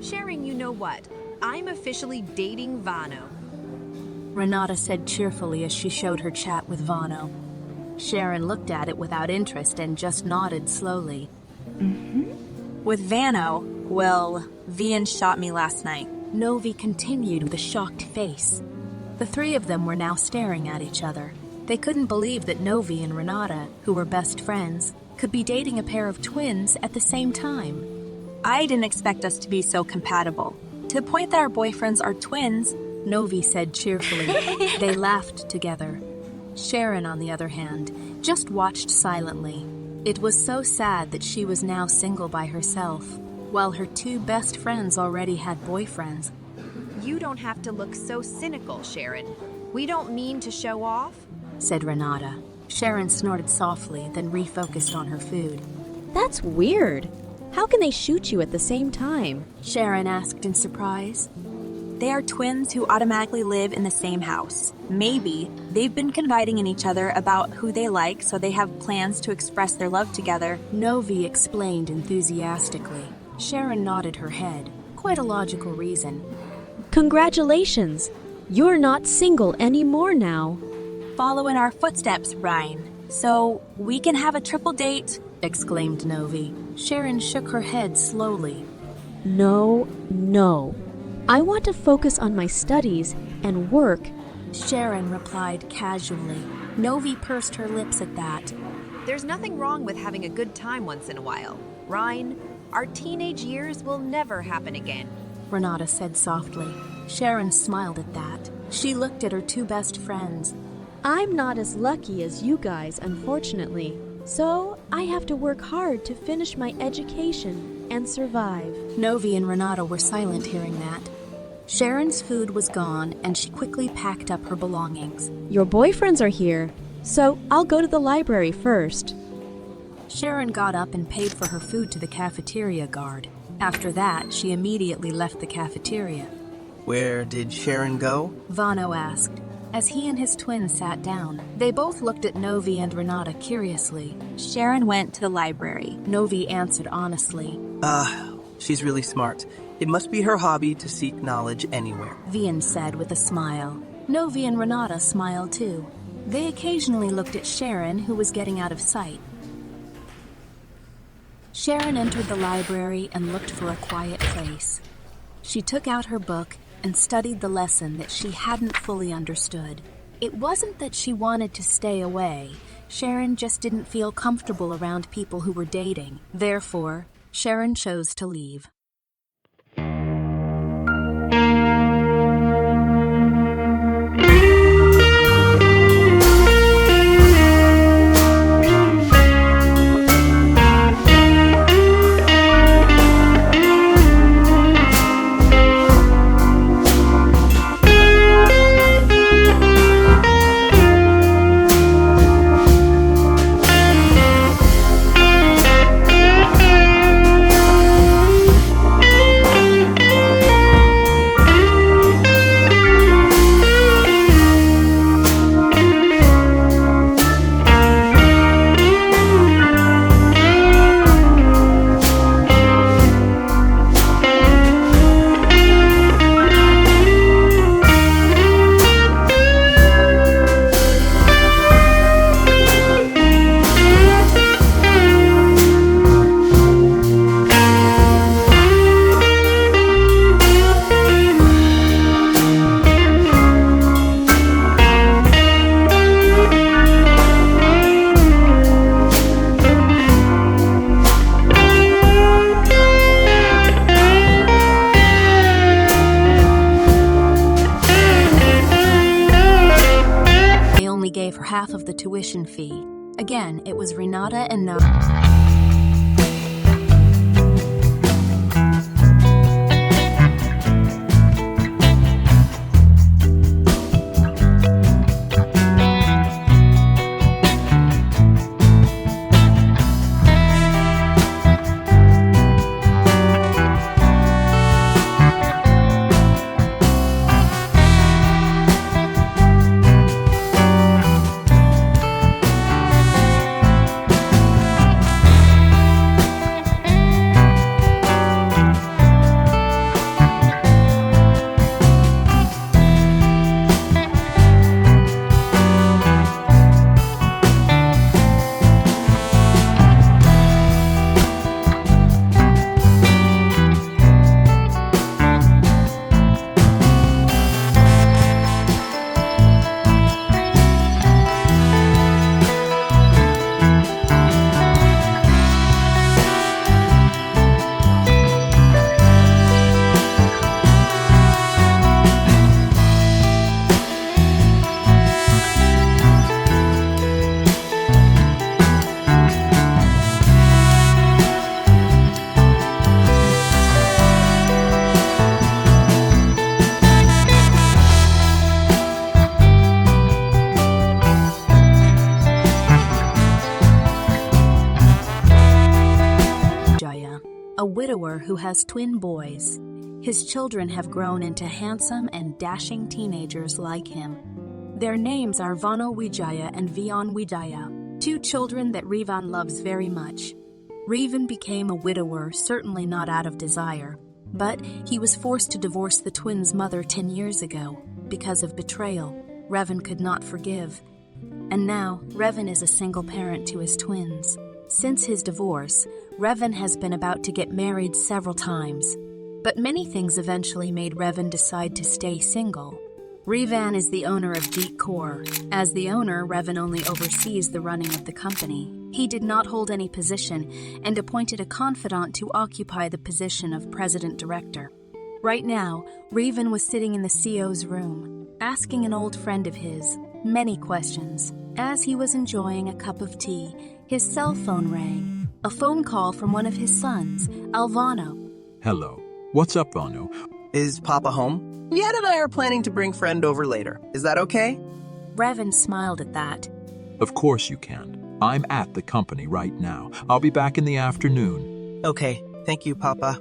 Sharon, you know what? I'm officially dating Vano. Renata said cheerfully as she showed her chat with Vano. Sharon looked at it without interest and just nodded slowly. With Vano, well, Vian shot me last night. Novi continued with a shocked face. The three of them were now staring at each other. They couldn't believe that Novi and Renata, who were best friends, could be dating a pair of twins at the same time. I didn't expect us to be so compatible. To the point that our boyfriends are twins, Novi said cheerfully. They laughed together. Sharon, on the other hand, just watched silently. It was so sad that she was now single by herself, while her two best friends already had boyfriends. You don't have to look so cynical, Sharon. We don't mean to show off, said Renata. Sharon snorted softly, then refocused on her food. That's weird. How can they shoot you at the same time? Sharon asked in surprise. They are twins who automatically live in the same house. Maybe they've been confiding in each other about who they like, so they have plans to express their love together. Novi explained enthusiastically. Sharon nodded her head. Quite a logical reason. Congratulations! You're not single anymore now. Follow in our footsteps, Ryan. So we can have a triple date, exclaimed Novi. Sharon shook her head slowly. No. I want to focus on my studies and work. Sharon replied casually. Novi pursed her lips at that. There's nothing wrong with having a good time once in a while. Ryan, our teenage years will never happen again, Renata said softly. Sharon smiled at that. She looked at her two best friends. I'm not as lucky as you guys, unfortunately. So I have to work hard to finish my education and survive. Novi and Renata were silent hearing that. Sharon's food was gone, and she quickly packed up her belongings. Your boyfriends are here, so I'll go to the library first. Sharon got up and paid for her food to the cafeteria guard. After that, she immediately left the cafeteria. Where did Sharon go? Vano asked, as he and his twin sat down. They both looked at Novi and Renata curiously. Sharon went to the library. Novi answered honestly. She's really smart. It must be her hobby to seek knowledge anywhere, Vian said with a smile. Novi and Renata smiled too. They occasionally looked at Sharon, who was getting out of sight. Sharon entered the library and looked for a quiet place. She took out her book and studied the lesson that she hadn't fully understood. It wasn't that she wanted to stay away. Sharon just didn't feel comfortable around people who were dating. Therefore, Sharon chose to leave. Gave her half of the tuition fee. Again, it was Renata and Novi. a widower who has twin boys. His children have grown into handsome and dashing teenagers like him. Their names are Vano Wijaya and Vian Wijaya, two children that Revan loves very much. Revan became a widower, certainly not out of desire, but he was forced to divorce the twins' mother 10 years ago because of betrayal. Revan could not forgive. And now, Revan is a single parent to his twins. Since his divorce, Revan has been about to get married several times. But many things eventually made Revan decide to stay single. Revan is the owner of Geek Core. As the owner, Revan only oversees the running of the company. He did not hold any position and appointed a confidant to occupy the position of president-director. Right now, Revan was sitting in the CEO's room, asking an old friend of his many questions. As he was enjoying a cup of tea, his cell phone rang. A phone call from one of his sons, Alvano. Hello. What's up, Vano? Is Papa home? Yad and I are planning to bring friend over later. Is that okay? Revan smiled at that. Of course you can. I'm at the company right now. I'll be back in the afternoon. Okay, thank you, Papa.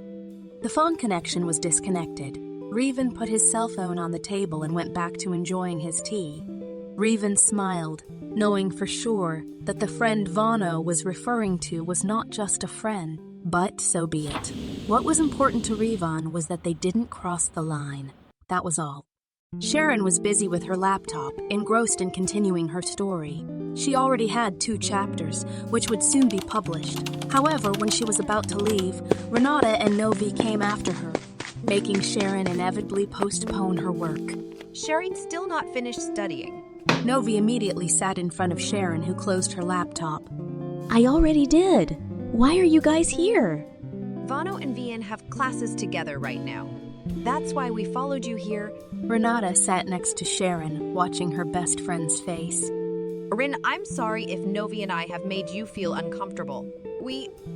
The phone connection was disconnected. Revan put his cell phone on the table and went back to enjoying his tea. Revan smiled, knowing for sure that the friend Vano was referring to was not just a friend, but so be it. What was important to Revan was that they didn't cross the line. That was all. Sharon was busy with her laptop, engrossed in continuing her story. She already had 2 chapters, which would soon be published. However, when she was about to leave, Renata and Novi came after her, making Sharon inevitably postpone her work. Sharon's still not finished studying. Novi immediately sat in front of Sharon, who closed her laptop. I already did. Why are you guys here? Vano and Vian have classes together right now. That's why we followed you here. Renata sat next to Sharon, watching her best friend's face. Rin, I'm sorry if Novi and I have made you feel uncomfortable.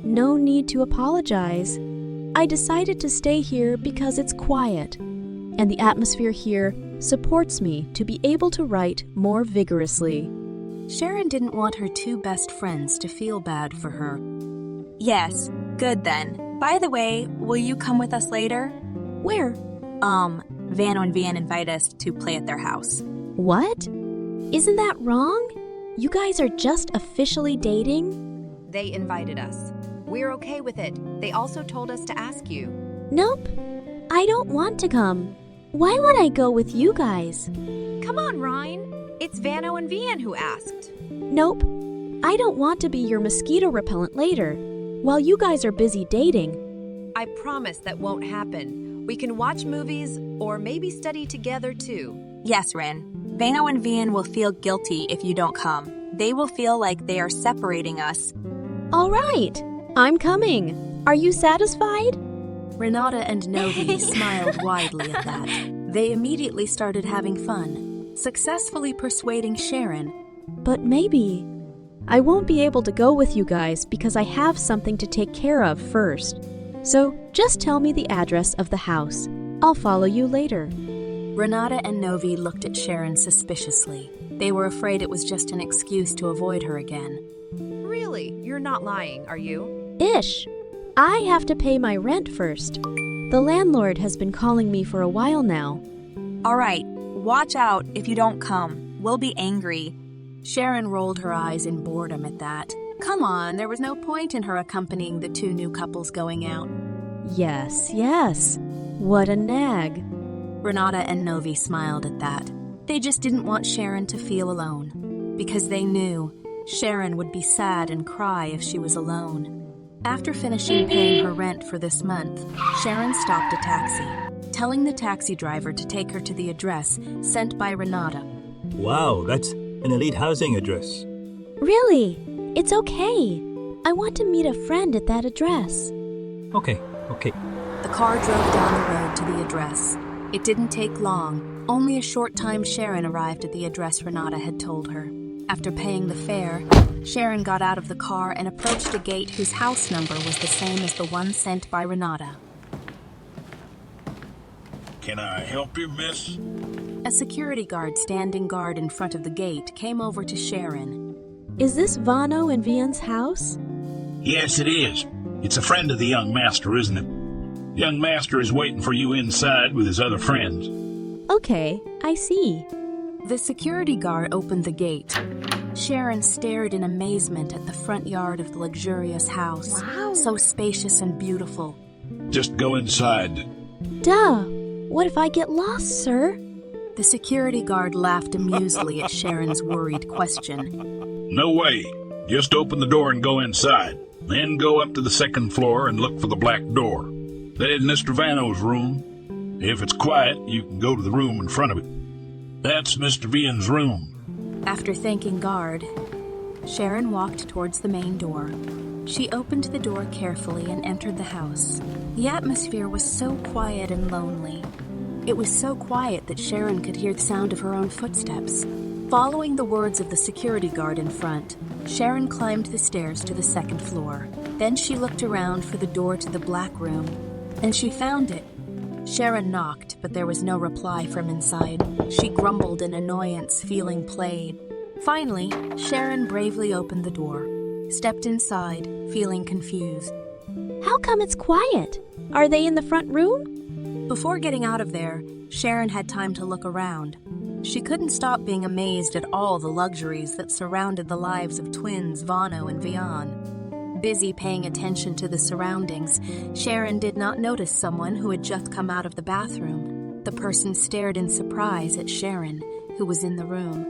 No need to apologize. I decided to stay here because it's quiet, and the atmosphere here supports me to be able to write more vigorously. Sharon didn't want her 2 best friends to feel bad for her. Yes, good then. By the way, will you come with us later? Where? Vano and Vian invite us to play at their house. What? Isn't that wrong? You guys are just officially dating? They invited us. We're okay with it. They also told us to ask you. Nope. I don't want to come. Why would I go with you guys? Come on, Ryan. It's Vano and Vian who asked. Nope. I don't want to be your mosquito repellent later, while you guys are busy dating. I promise that won't happen. We can watch movies or maybe study together too. Yes, Rin. Vano and Vian will feel guilty if you don't come. They will feel like they are separating us. All right. I'm coming. Are you satisfied? Renata and Novi smiled widely at that. They immediately started having fun, successfully persuading Sharon. But maybe I won't be able to go with you guys because I have something to take care of first. So just tell me the address of the house. I'll follow you later. Renata and Novi looked at Sharon suspiciously. They were afraid it was just an excuse to avoid her again. Really? You're not lying, are you? Ish. I have to pay my rent first. The landlord has been calling me for a while now. All right, watch out if you don't come. We'll be angry. Sharon rolled her eyes in boredom at that. Come on, there was no point in her accompanying the 2 new couples going out. Yes. What a nag. Renata and Novi smiled at that. They just didn't want Sharon to feel alone, because they knew Sharon would be sad and cry if she was alone. After finishing paying her rent for this month, Sharon stopped a taxi, telling the taxi driver to take her to the address sent by Renata. Wow, that's an elite housing address. Really? It's okay. I want to meet a friend at that address. Okay. The car drove down the road to the address. It didn't take long. Only a short time Sharon arrived at the address Renata had told her. After paying the fare, Sharon got out of the car and approached a gate whose house number was the same as the one sent by Renata. Can I help you, miss? A security guard standing guard in front of the gate came over to Sharon. Is this Vano and Vian's house? Yes, it is. It's a friend of the young master, isn't it? Young master is waiting for you inside with his other friends. Okay, I see. The security guard opened the gate. Sharon stared in amazement at the front yard of the luxurious house. Wow. So spacious and beautiful. Just go inside. Duh! What if I get lost, sir? The security guard laughed amusedly at Sharon's worried question. No way. Just open the door and go inside. Then go up to the second floor and look for the black door. That is Mr. Vano's room. If it's quiet, you can go to the room in front of it. That's Mr. Vian's room. After thanking guard, Sharon walked towards the main door. She opened the door carefully and entered the house. The atmosphere was so quiet and lonely. It was so quiet that Sharon could hear the sound of her own footsteps. Following the words of the security guard in front, Sharon climbed the stairs to the second floor. Then she looked around for the door to the black room, and she found it. Sharon knocked, but there was no reply from inside. She grumbled in annoyance, feeling played. Finally, Sharon bravely opened the door, stepped inside, feeling confused. How come it's quiet? Are they in the front room? Before getting out of there, Sharon had time to look around. She couldn't stop being amazed at all the luxuries that surrounded the lives of twins Vano and Vian. Busy paying attention to the surroundings, Sharon did not notice someone who had just come out of the bathroom. The person stared in surprise at Sharon, who was in the room.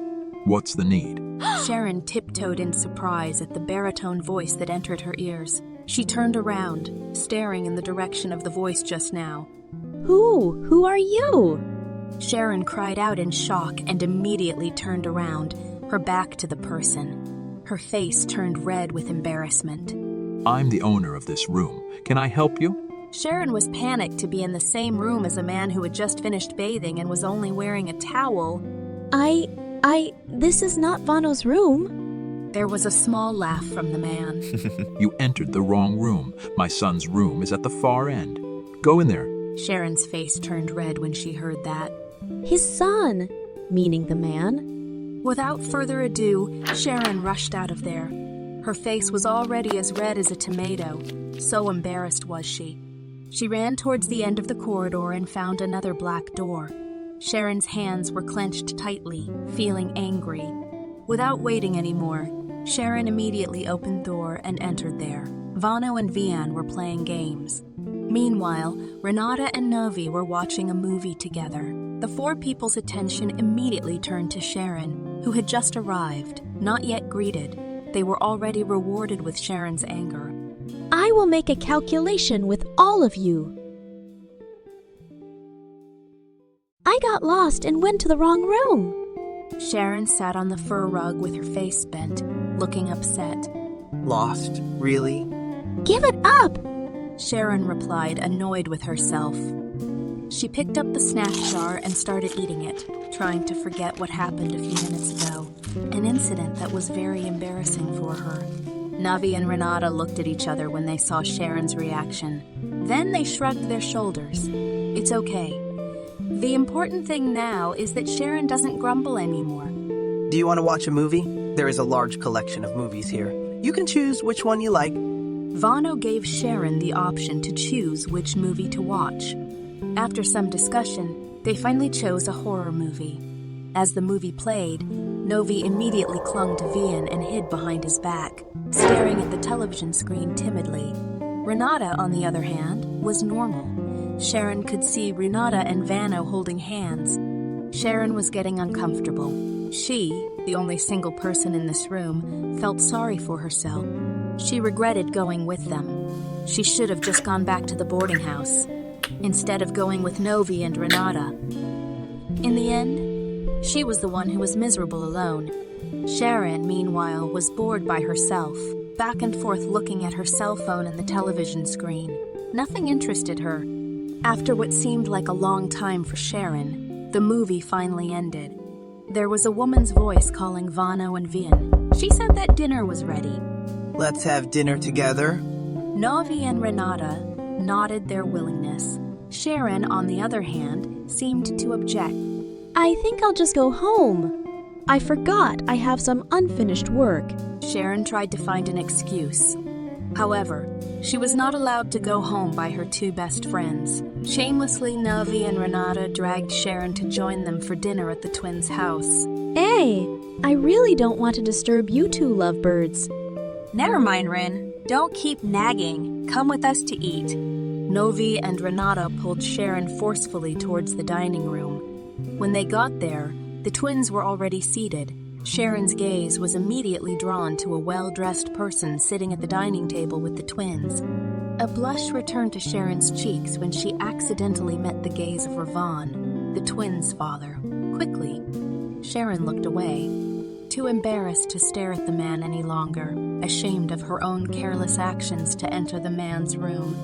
What's the need? Sharon tiptoed in surprise at the baritone voice that entered her ears. She turned around, staring in the direction of the voice just now. Who are you? Sharon cried out in shock and immediately turned around, her back to the person. Her face turned red with embarrassment. I'm the owner of this room. Can I help you? Sharon was panicked to be in the same room as a man who had just finished bathing and was only wearing a towel. This is not Vano's room. There was a small laugh from the man. You entered the wrong room. My son's room is at the far end. Go in there. Sharon's face turned red when she heard that. His son, meaning the man. Without further ado, Sharon rushed out of there. Her face was already as red as a tomato. So embarrassed was she. She ran towards the end of the corridor and found another black door. Sharon's hands were clenched tightly, feeling angry. Without waiting anymore, Sharon immediately opened the door and entered there. Vano and Vian were playing games. Meanwhile, Renata and Novi were watching a movie together. The four people's attention immediately turned to Sharon, who had just arrived, not yet greeted. They were already rewarded with Sharon's anger. I will make a calculation with all of you. I got lost and went to the wrong room. Sharon sat on the fur rug with her face bent, looking upset. Lost? Really? Give it up! Sharon replied, annoyed with herself. She picked up the snack jar and started eating it, trying to forget what happened a few minutes ago, an incident that was very embarrassing for her. Navi and Renata looked at each other when they saw Sharon's reaction. Then they shrugged their shoulders. It's okay. The important thing now is that Sharon doesn't grumble anymore. Do you want to watch a movie? There is a large collection of movies here. You can choose which one you like. Vano gave Sharon the option to choose which movie to watch. After some discussion, they finally chose a horror movie. As the movie played, Novi immediately clung to Vian and hid behind his back, staring at the television screen timidly. Renata, on the other hand, was normal. Sharon could see Renata and Vano holding hands. Sharon was getting uncomfortable. She, the only single person in this room, felt sorry for herself. She regretted going with them. She should have just gone back to the boarding house, instead of going with Novi and Renata. In the end, she was the one who was miserable alone. Sharon, meanwhile, was bored by herself, back and forth looking at her cell phone and the television screen. Nothing interested her. After what seemed like a long time for Sharon, the movie finally ended. There was a woman's voice calling Vano and Vian. She said that dinner was ready. Let's have dinner together. Novi and Renata nodded their willingness. Sharon, on the other hand, seemed to object. I think I'll just go home. I forgot I have some unfinished work. Sharon tried to find an excuse. However, she was not allowed to go home by her two best friends. Shamelessly, Novi and Renata dragged Sharon to join them for dinner at the twins' house. Hey, I really don't want to disturb you two lovebirds. Never mind, Rin. Don't keep nagging. Come with us to eat. Novi and Renata pulled Sharon forcefully towards the dining room. When they got there, the twins were already seated. Sharon's gaze was immediately drawn to a well-dressed person sitting at the dining table with the twins. A blush returned to Sharon's cheeks when she accidentally met the gaze of Ravon, the twins' father. Quickly, Sharon looked away, too embarrassed to stare at the man any longer, ashamed of her own careless actions to enter the man's room.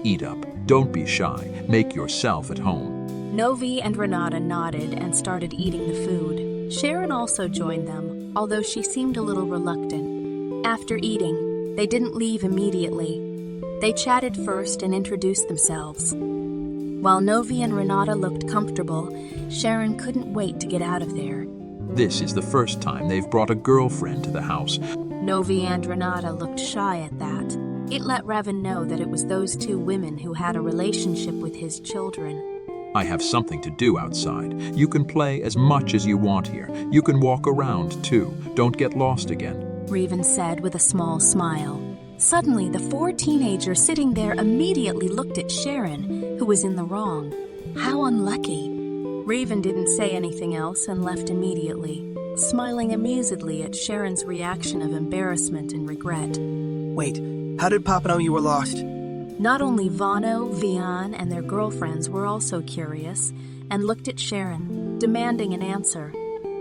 Eat up. Don't be shy. Make yourself at home. Novi and Renata nodded and started eating the food. Sharon also joined them, although she seemed a little reluctant. After eating, they didn't leave immediately. They chatted first and introduced themselves. While Novi and Renata looked comfortable, Sharon couldn't wait to get out of there. This is the first time they've brought a girlfriend to the house. Novi and Renata looked shy at that. It let Revan know that it was those two women who had a relationship with his children. I have something to do outside. You can play as much as you want here. You can walk around, too. Don't get lost again. Revan said with a small smile. Suddenly, the four teenagers sitting there immediately looked at Sharon, who was in the wrong. How unlucky. Revan didn't say anything else and left immediately, smiling amusedly at Sharon's reaction of embarrassment and regret. Wait, how did Papa know you were lost? Not only Vano, Vian, and their girlfriends were also curious and looked at Sharon, demanding an answer.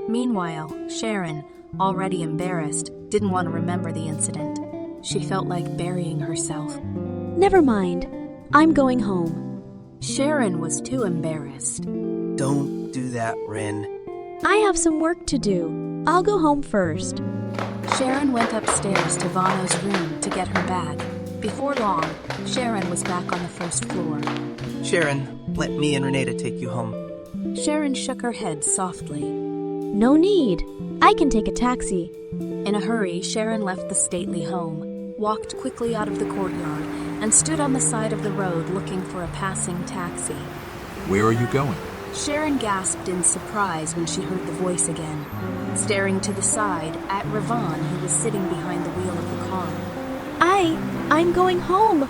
Meanwhile, Sharon, already embarrassed, didn't want to remember the incident. She felt like burying herself. Never mind. I'm going home. Sharon was too embarrassed. Don't do that, Rin. I have some work to do. I'll go home first. Sharon went upstairs to Vano's room to get her bag. Before long, Sharon was back on the first floor. Sharon, let me and Renata take you home. Sharon shook her head softly. No need. I can take a taxi. In a hurry, Sharon left the stately home, walked quickly out of the courtyard, and stood on the side of the road looking for a passing taxi. Where are you going? Sharon gasped in surprise when she heard the voice again, staring to the side at Ravon, who was sitting behind the wheel of the car. I'm going home.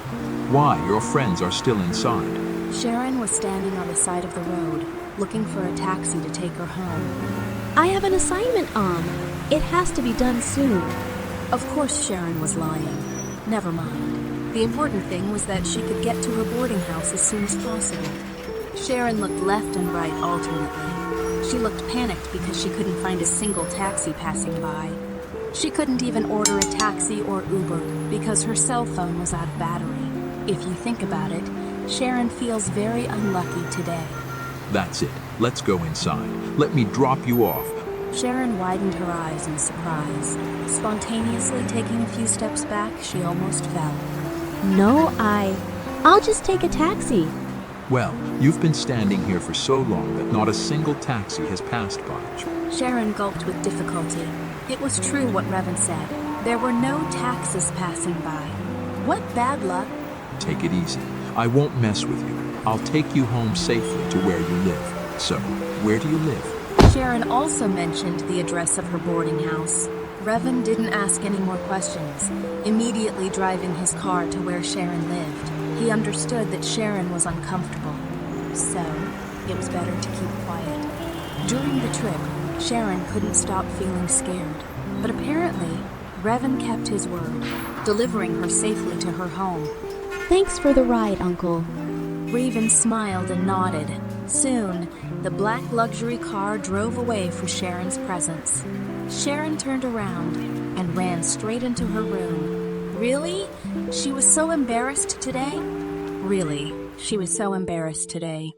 Why? Your friends are still inside. Sharon was standing on the side of the road, looking for a taxi to take her home. I have an assignment on. It has to be done soon. Of course Sharon was lying. Never mind. The important thing was that she could get to her boarding house as soon as possible. Sharon looked left and right alternately. She looked panicked because she couldn't find a single taxi passing by. She couldn't even order a taxi or Uber because her cell phone was out of battery. If you think about it, Sharon feels very unlucky today. That's it. Let's go inside. Let me drop you off. Sharon widened her eyes in surprise. Spontaneously taking a few steps back, she almost fell. No, I'll just take a taxi. Well, you've been standing here for so long that not a single taxi has passed by. Sharon gulped with difficulty. It was true what Revan said. There were no taxis passing by. What bad luck. Take it easy. I won't mess with you. I'll take you home safely to where you live. So, where do you live? Sharon also mentioned the address of her boarding house. Revan didn't ask any more questions, immediately driving his car to where Sharon lived. He understood that Sharon was uncomfortable, so it was better to keep quiet. During the trip, Sharon couldn't stop feeling scared, but apparently, Revan kept his word, delivering her safely to her home. Thanks for the ride, Uncle. Revan smiled and nodded. Soon, the black luxury car drove away from Sharon's presence. Sharon turned around and ran straight into her room. Really? She was so embarrassed today? Really, she was so embarrassed today.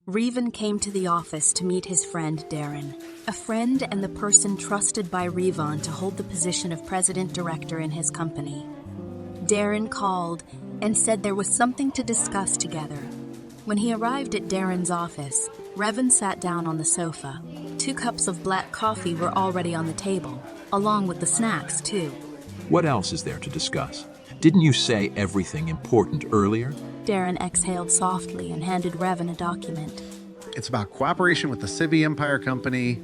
Revan came to the office to meet his friend Darren, a friend and the person trusted by Revan to hold the position of president-director in his company. Darren called and said there was something to discuss together. When he arrived at Darren's office, Revan sat down on the sofa. 2 cups of black coffee were already on the table, along with the snacks, too. What else is there to discuss? Didn't you say everything important earlier? Darren exhaled softly and handed Revan a document. It's about cooperation with the Civi Empire Company.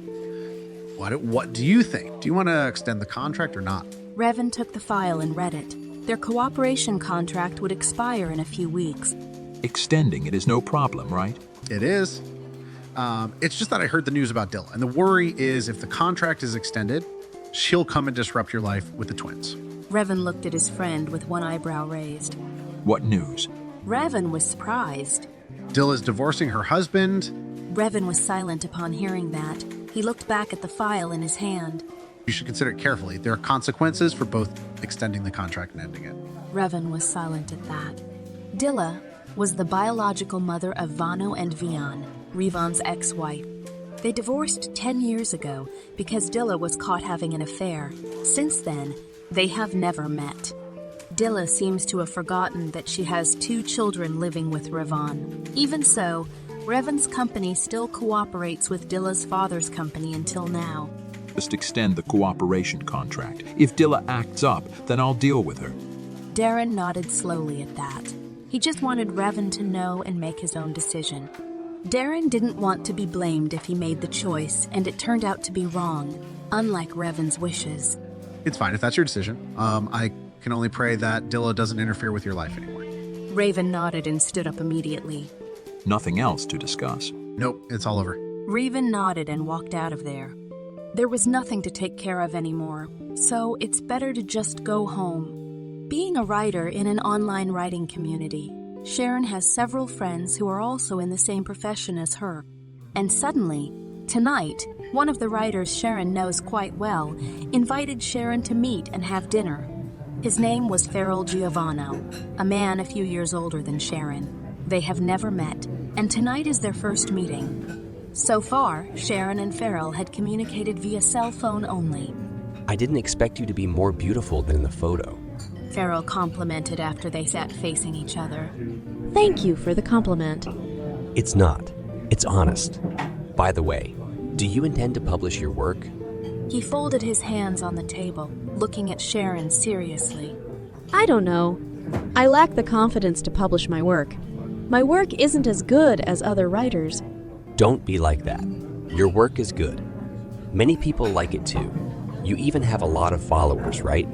What do you think? Do you want to extend the contract or not? Revan took the file and read it. Their cooperation contract would expire in a few weeks. Extending it is no problem, right? It is. It's just that I heard the news about Dilla, and the worry is if the contract is extended, she'll come and disrupt your life with the twins. Revan looked at his friend with one eyebrow raised. What news? Revan was surprised. Dilla's divorcing her husband. Revan was silent upon hearing that. He looked back at the file in his hand. You should consider it carefully. There are consequences for both extending the contract and ending it. Revan was silent at that. Dilla was the biological mother of Vano and Vian, Revon's ex-wife. They divorced 10 years ago because Dilla was caught having an affair. Since then, they have never met. Dilla seems to have forgotten that she has 2 children living with Revon. Even so, Revan's company still cooperates with Dilla's father's company until now. Just extend the cooperation contract. If Dilla acts up, then I'll deal with her. Darren nodded slowly at that. He just wanted Revan to know and make his own decision. Darren didn't want to be blamed if he made the choice, and it turned out to be wrong, unlike Revan's wishes. It's fine if that's your decision. I can only pray that Dilla doesn't interfere with your life anymore. Raven nodded and stood up immediately. Nothing else to discuss. Nope, it's all over. Raven nodded and walked out of there. There was nothing to take care of anymore, so it's better to just go home. Being a writer in an online writing community, Sharon has several friends who are also in the same profession as her. And suddenly, tonight, one of the writers Sharon knows quite well invited Sharon to meet and have dinner. His name was Farrell Giovanno, a man a few years older than Sharon. They have never met, and tonight is their first meeting. So far, Sharon and Farrell had communicated via cell phone only. I didn't expect you to be more beautiful than in the photo. Farrell complimented after they sat facing each other. Thank you for the compliment. It's not. It's honest. By the way, do you intend to publish your work? He folded his hands on the table, looking at Sharon seriously. I don't know. I lack the confidence to publish my work. My work isn't as good as other writers. Don't be like that. Your work is good. Many people like it too. You even have a lot of followers, right?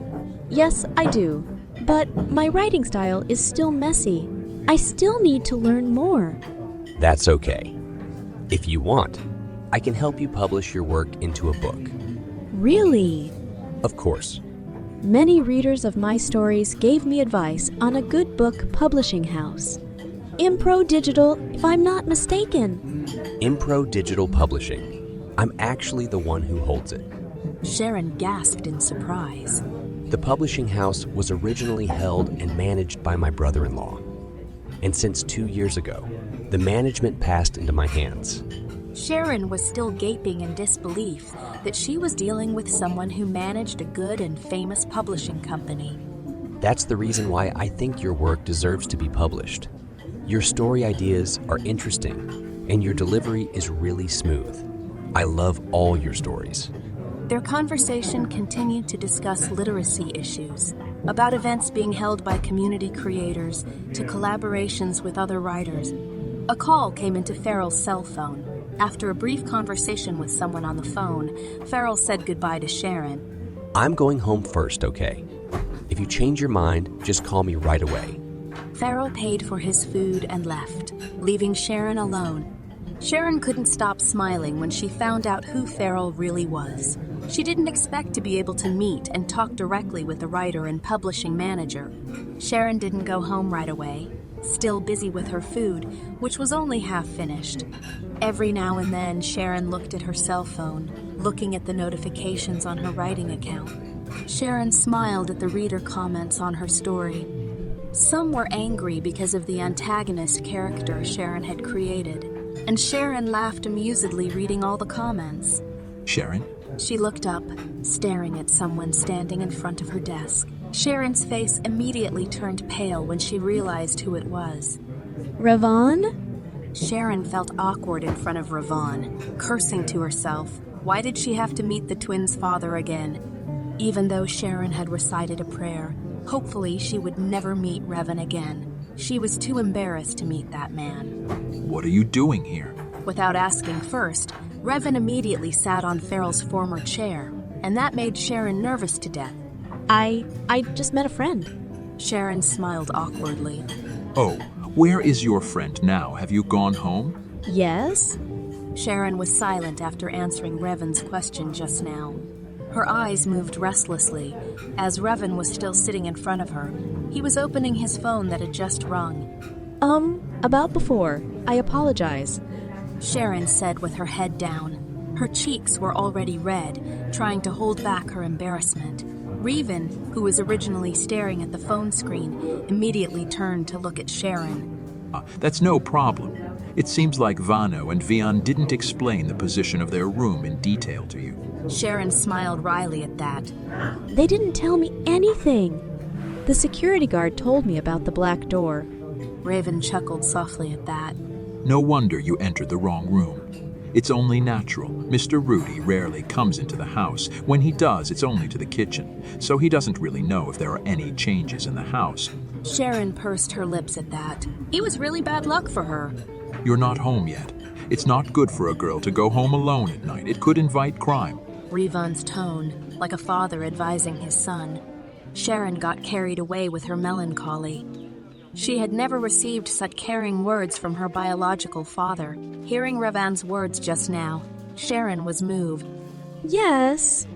Yes, I do. But my writing style is still messy. I still need to learn more. That's okay. If you want, I can help you publish your work into a book. Really? Of course. Many readers of my stories gave me advice on a good book publishing house. Impro Digital, if I'm not mistaken. Impro Digital Publishing. I'm actually the one who holds it. Sharon gasped in surprise. The publishing house was originally held and managed by my brother-in-law. And since 2 years ago, the management passed into my hands. Sharon was still gaping in disbelief that she was dealing with someone who managed a good and famous publishing company. That's the reason why I think your work deserves to be published. Your story ideas are interesting, and your delivery is really smooth. I love all your stories. Their conversation continued to discuss literacy issues, about events being held by community creators to collaborations with other writers. A call came into Farrell's cell phone. After a brief conversation with someone on the phone, Farrell said goodbye to Sharon. I'm going home first, okay? If you change your mind, just call me right away. Farrell paid for his food and left, leaving Sharon alone. Sharon couldn't stop smiling when she found out who Farrell really was. She didn't expect to be able to meet and talk directly with the writer and publishing manager. Sharon didn't go home right away, still busy with her food, which was only half finished. Every now and then, Sharon looked at her cell phone, looking at the notifications on her writing account. Sharon smiled at the reader comments on her story. Some were angry because of the antagonist character Sharon had created, and Sharon laughed amusedly reading all the comments. Sharon? She looked up, staring at someone standing in front of her desk. Sharon's face immediately turned pale when she realized who it was. Revon? Sharon felt awkward in front of Revon, cursing to herself. Why did she have to meet the twins' father again? Even though Sharon had recited a prayer, Hopefully, she would never meet Revan again. She was too embarrassed to meet that man. What are you doing here? Without asking first, Revan immediately sat on Farrell's former chair, and that made Sharon nervous to death. I just met a friend. Sharon smiled awkwardly. Oh, where is your friend now? Have you gone home? Yes? Sharon was silent after answering Revan's question just now. Her eyes moved restlessly, as Revan was still sitting in front of her. He was opening his phone that had just rung. About before. I apologize. Sharon said with her head down. Her cheeks were already red, trying to hold back her embarrassment. Revan, who was originally staring at the phone screen, immediately turned to look at Sharon. That's no problem. It seems like Vano and Vian didn't explain the position of their room in detail to you. Sharon smiled wryly at that. They didn't tell me anything. The security guard told me about the black door. Raven chuckled softly at that. No wonder you entered the wrong room. It's only natural. Mr. Rudy rarely comes into the house. When he does, it's only to the kitchen, so he doesn't really know if there are any changes in the house. Sharon pursed her lips at that. It was really bad luck for her. You're not home yet. It's not good for a girl to go home alone at night. It could invite crime. Revan's tone, like a father advising his son. Sharon got carried away with her melancholy. She had never received such caring words from her biological father. Hearing Revan's words just now, Sharon was moved. Yes.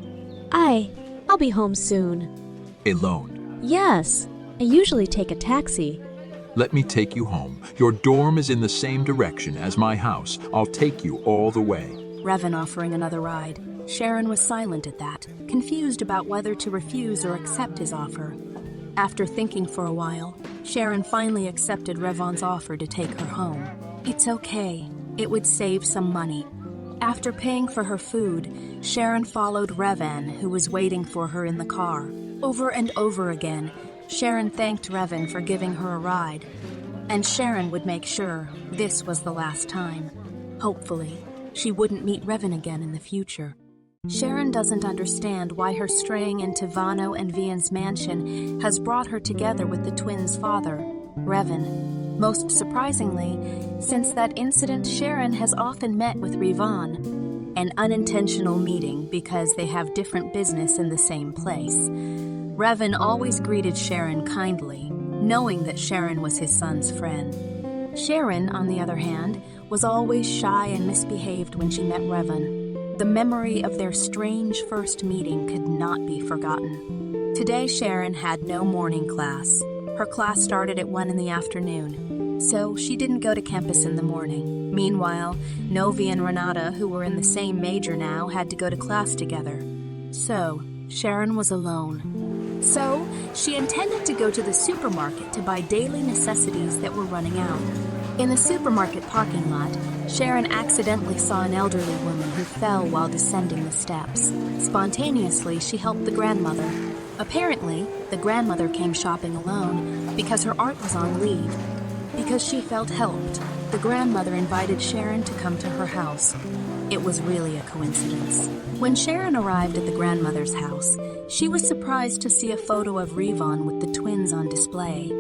I'll be home soon. Alone? Yes. I usually take a taxi. Let me take you home. Your dorm is in the same direction as my house. I'll take you all the way. Revan offering another ride. Sharon was silent at that, confused about whether to refuse or accept his offer. After thinking for a while, Sharon finally accepted Revan's offer to take her home. It's okay. It would save some money. After paying for her food, Sharon followed Revan, who was waiting for her in the car. Over and over again, Sharon thanked Revan for giving her a ride. And Sharon would make sure this was the last time. Hopefully, she wouldn't meet Revan again in the future. Sharon doesn't understand why her straying into Vano and Vian's mansion has brought her together with the twins' father, Revan. Most surprisingly, since that incident, Sharon has often met with Revan, an unintentional meeting because they have different business in the same place. Revan always greeted Sharon kindly, knowing that Sharon was his son's friend. Sharon, on the other hand, was always shy and misbehaved when she met Revan. The memory of their strange first meeting could not be forgotten. Today, Sharon had no morning class. Her class started at 1 in the afternoon, so she didn't go to campus in the morning. Meanwhile, Novi and Renata, who were in the same major now, had to go to class together. So, Sharon was alone. So, she intended to go to the supermarket to buy daily necessities that were running out. In the supermarket parking lot, Sharon accidentally saw an elderly woman who fell while descending the steps. Spontaneously, she helped the grandmother. Apparently, the grandmother came shopping alone because her aunt was on leave. Because she felt helped, the grandmother invited Sharon to come to her house. It was really a coincidence. When Sharon arrived at the grandmother's house, she was surprised to see a photo of Revan with the twins on display.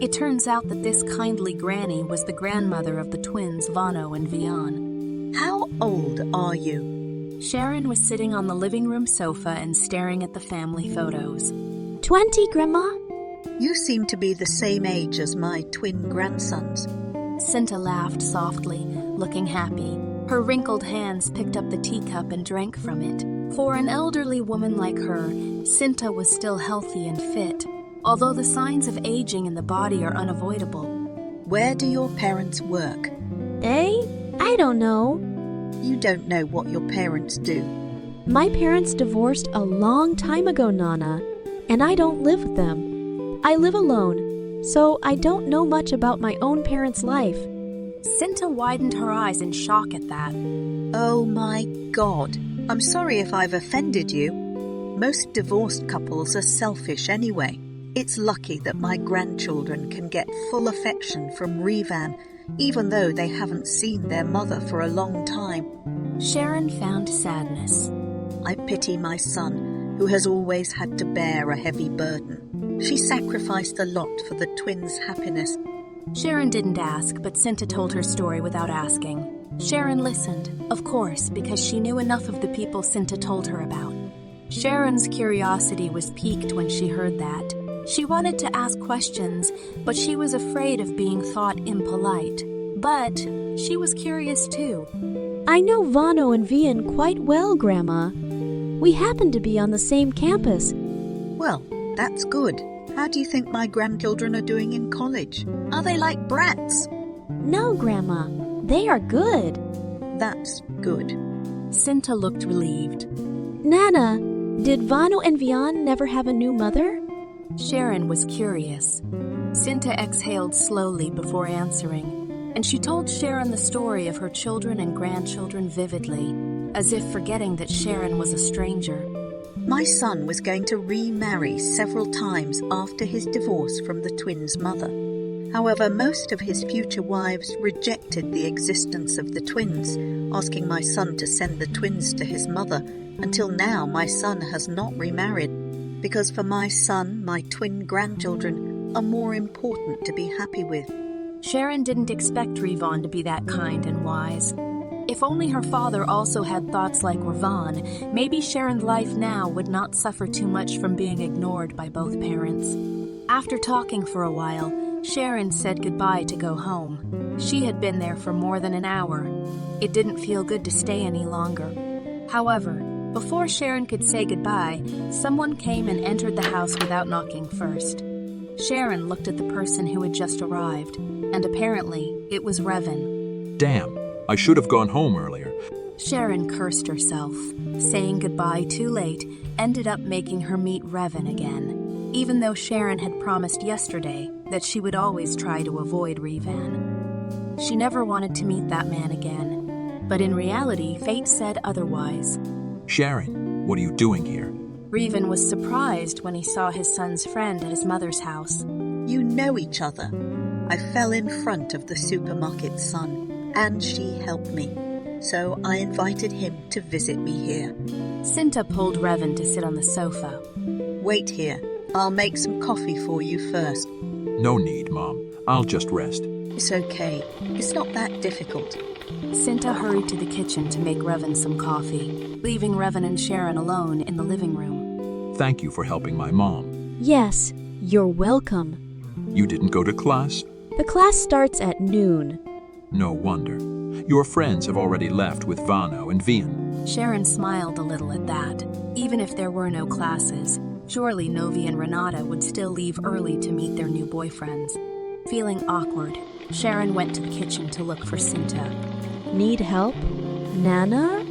It turns out that this kindly granny was the grandmother of the twins Vano and Vian. How old are you? Sharon was sitting on the living room sofa and staring at the family photos. 20, Grandma? You seem to be the same age as my twin grandsons. Cinta laughed softly, looking happy. Her wrinkled hands picked up the teacup and drank from it. For an elderly woman like her, Cinta was still healthy and fit, although the signs of aging in the body are unavoidable. Where do your parents work? I don't know. You don't know what your parents do. My parents divorced a long time ago, Nana, and I don't live with them. I live alone, so I don't know much about my own parents' life. Cinta widened her eyes in shock at that. Oh my God. I'm sorry if I've offended you. Most divorced couples are selfish anyway. It's lucky that my grandchildren can get full affection from Revan, even though they haven't seen their mother for a long time. Sharon found sadness. I pity my son, who has always had to bear a heavy burden. She sacrificed a lot for the twins' happiness. Sharon didn't ask, but Cinta told her story without asking. Sharon listened, of course, because she knew enough of the people Cinta told her about. Sharon's curiosity was piqued when she heard that. She wanted to ask questions, but she was afraid of being thought impolite. But she was curious too. I know Vano and Vian quite well, Grandma. We happen to be on the same campus. Well, that's good. How do you think my grandchildren are doing in college? Are they like brats? No, Grandma. They are good. That's good. Cinta looked relieved. Nana, did Vano and Vian never have a new mother? Sharon was curious. Cinta exhaled slowly before answering, and she told Sharon the story of her children and grandchildren vividly, as if forgetting that Sharon was a stranger. My son was going to remarry several times after his divorce from the twins' mother. However, most of his future wives rejected the existence of the twins, asking my son to send the twins to his mother. Until now, my son has not remarried, because for my son, my twin grandchildren are more important to be happy with. Sharon didn't expect Rivon to be that kind and wise. If only her father also had thoughts like Rivon, maybe Sharon's life now would not suffer too much from being ignored by both parents. After talking for a while, Sharon said goodbye to go home. She had been there for more than an hour. It didn't feel good to stay any longer. However, before Sharon could say goodbye, someone came and entered the house without knocking first. Sharon looked at the person who had just arrived, and apparently it was Revan. Damn, I should have gone home earlier. Sharon cursed herself. Saying goodbye too late ended up making her meet Revan again, even though Sharon had promised yesterday that she would always try to avoid Revan. She never wanted to meet that man again, but in reality, fate said otherwise. Sharon, what are you doing here? Revan was surprised when he saw his son's friend at his mother's house. You know each other. I fell in front of the supermarket son, and she helped me. So I invited him to visit me here. Cinta pulled Revan to sit on the sofa. Wait here. I'll make some coffee for you first. No need, Mom. I'll just rest. It's okay. It's not that difficult. Cinta hurried to the kitchen to make Revan some coffee, leaving Revan and Sharon alone in the living room. Thank you for helping my mom. Yes, you're welcome. You didn't go to class? The class starts at noon. No wonder. Your friends have already left with Vano and Vian. Sharon smiled a little at that. Even if there were no classes, surely Novi and Renata would still leave early to meet their new boyfriends. Feeling awkward, Sharon went to the kitchen to look for Cinta. Need help? Nana?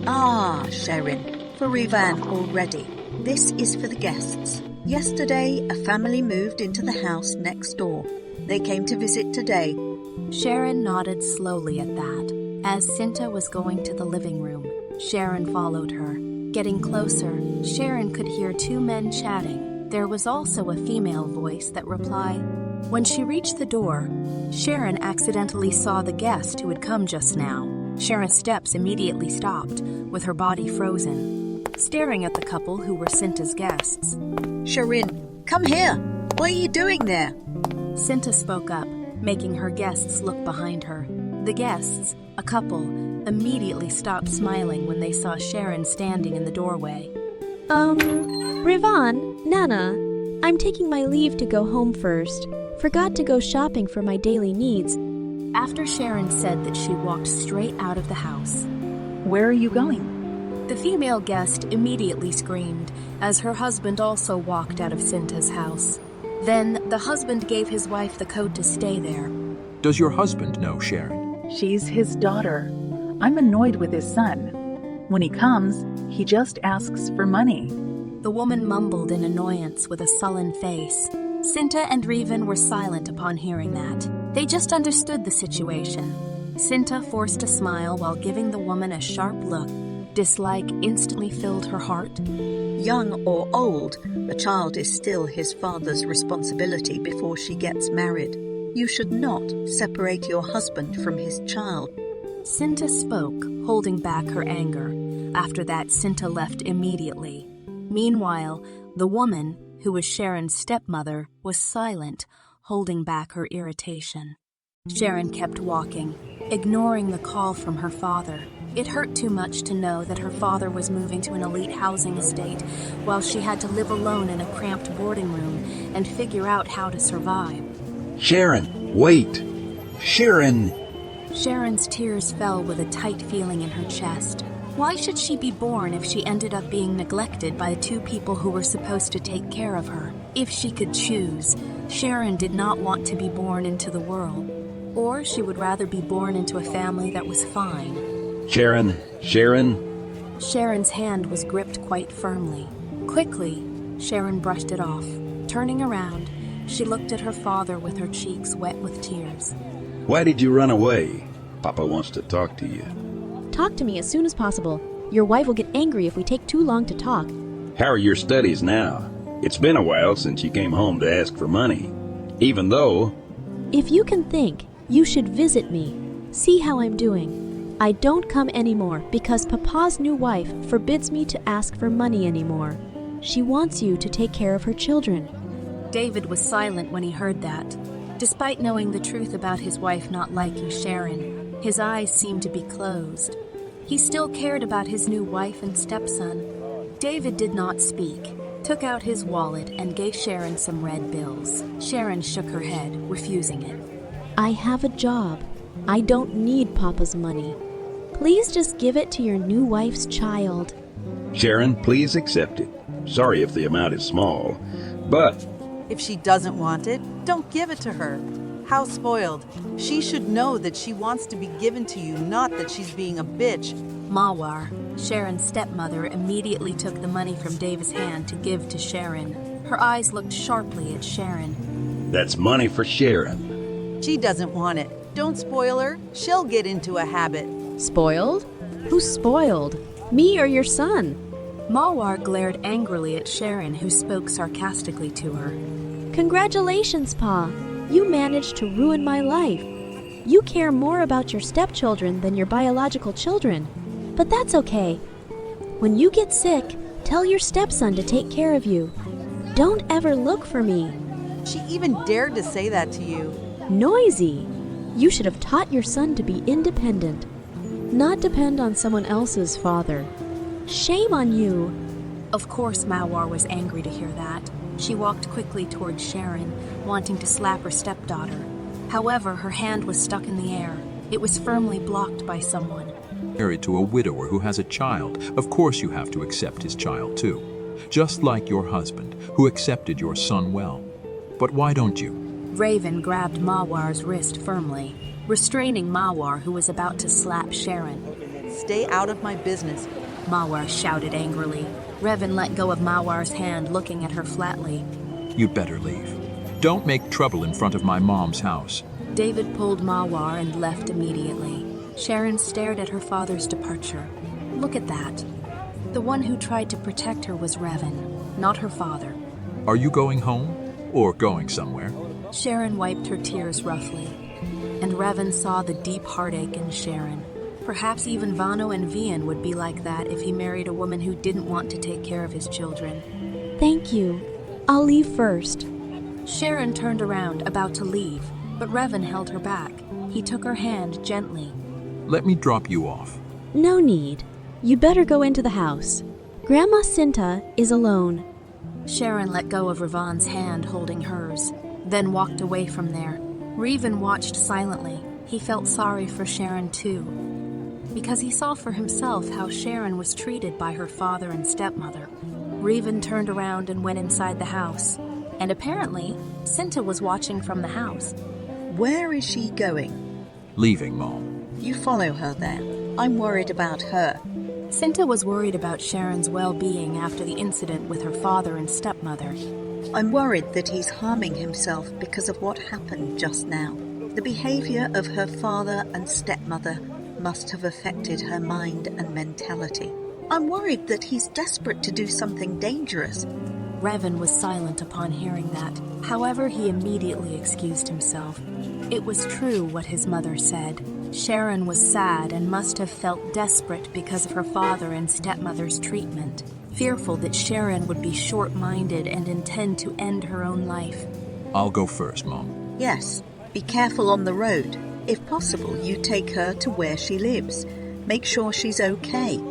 Ah, Sharon, for Rivan already. This is for the guests. Yesterday, a family moved into the house next door. They came to visit today. Sharon nodded slowly at that. As Cinta was going to the living room, Sharon followed her. Getting closer, Sharon could hear two men chatting. There was also a female voice that replied. When she reached the door, Sharon accidentally saw the guest who had come just now. Sharon's steps immediately stopped, with her body frozen, staring at the couple who were Cinta's guests. Sharon, come here. What are you doing there? Cinta spoke up, making her guests look behind her. The guests, a couple, immediately stopped smiling when they saw Sharon standing in the doorway. Rivan, Nana, I'm taking my leave to go home first. Forgot to go shopping for my daily needs. After Sharon said that she walked straight out of the house. Where are you going? The female guest immediately screamed, as her husband also walked out of Cinta's house. Then the husband gave his wife the code to stay there. Does your husband know Sharon? She's his daughter. I'm annoyed with his son. When he comes, he just asks for money. The woman mumbled in annoyance with a sullen face. Cinta and Rivan were silent upon hearing that. They just understood the situation. Cinta forced a smile while giving the woman a sharp look. Dislike instantly filled her heart. Young or old, a child is still his father's responsibility before she gets married. You should not separate your husband from his child. Cinta spoke, holding back her anger. After that, Cinta left immediately. Meanwhile, the woman, who was Sharon's stepmother, was silent, holding back her irritation. Sharon kept walking, ignoring the call from her father. It hurt too much to know that her father was moving to an elite housing estate while she had to live alone in a cramped boarding room and figure out how to survive. Sharon, wait! Sharon! Sharon's tears fell with a tight feeling in her chest. Why should she be born if she ended up being neglected by two people who were supposed to take care of her? If she could choose, Sharon did not want to be born into the world. Or she would rather be born into a family that was fine. Sharon! Sharon's hand was gripped quite firmly. Quickly, Sharon brushed it off. Turning around, she looked at her father with her cheeks wet with tears. Why did you run away? Papa wants to talk to you. Talk to me as soon as possible. Your wife will get angry if we take too long to talk. How are your studies now? It's been a while since you came home to ask for money. Even though... If you can think, you should visit me. See how I'm doing. I don't come anymore because Papa's new wife forbids me to ask for money anymore. She wants you to take care of her children. David was silent when he heard that. Despite knowing the truth about his wife not liking Sharon, his eyes seemed to be closed. He still cared about his new wife and stepson. David did not speak, took out his wallet and gave Sharon some red bills. Sharon shook her head, refusing it. I have a job. I don't need Papa's money. Please just give it to your new wife's child. Sharon, please accept it. Sorry if the amount is small, but... If she doesn't want it, don't give it to her. How spoiled. She should know that she wants to be given to you, not that she's being a bitch. Mawar, Sharon's stepmother, immediately took the money from Dave's hand to give to Sharon. Her eyes looked sharply at Sharon. That's money for Sharon. She doesn't want it. Don't spoil her. She'll get into a habit. Spoiled? Who's spoiled? Me or your son? Mawar glared angrily at Sharon, who spoke sarcastically to her. Congratulations, Pa. You managed to ruin my life. You care more about your stepchildren than your biological children. But that's okay. When you get sick, tell your stepson to take care of you. Don't ever look for me. She even dared to say that to you. Noisy. You should have taught your son to be independent, not depend on someone else's father. Shame on you. Of course, Mawar was angry to hear that. She walked quickly towards Sharon, wanting to slap her stepdaughter. However, her hand was stuck in the air. It was firmly blocked by someone. Married to a widower who has a child, of course you have to accept his child too. Just like your husband, who accepted your son well. But why don't you? Raven grabbed Mawar's wrist firmly, restraining Mawar, who was about to slap Sharon. Stay out of my business. Mawar shouted angrily. Raven let go of Mawar's hand, looking at her flatly. You'd better leave. Don't make trouble in front of my mom's house. David pulled Mawar and left immediately. Sharon stared at her father's departure. Look at that. The one who tried to protect her was Raven, not her father. Are you going home? Or going somewhere? Sharon wiped her tears roughly, and Raven saw the deep heartache in Sharon. Perhaps even Vano and Vian would be like that if he married a woman who didn't want to take care of his children. Thank you. I'll leave first. Sharon turned around, about to leave, but Raven held her back. He took her hand gently. Let me drop you off. No need. You better go into the house. Grandma Cinta is alone. Sharon let go of Ravan's hand holding hers, then walked away from there. Raven watched silently. He felt sorry for Sharon too, because he saw for himself how Sharon was treated by her father and stepmother. Raven turned around and went inside the house, and apparently, Cinta was watching from the house. Where is she going? Leaving, Mom. You follow her there. I'm worried about her. Cinta was worried about Sharon's well-being after the incident with her father and stepmother. I'm worried that he's harming himself because of what happened just now. The behavior of her father and stepmother must have affected her mind and mentality. I'm worried that he's desperate to do something dangerous. Raven was silent upon hearing that. However, he immediately excused himself. It was true what his mother said. Sharon was sad and must have felt desperate because of her father and stepmother's treatment. fearful that Sharon would be short-minded and intend to end her own life. I'll go first, Mom. Yes, be careful on the road. If possible, you take her to where she lives. Make sure she's okay.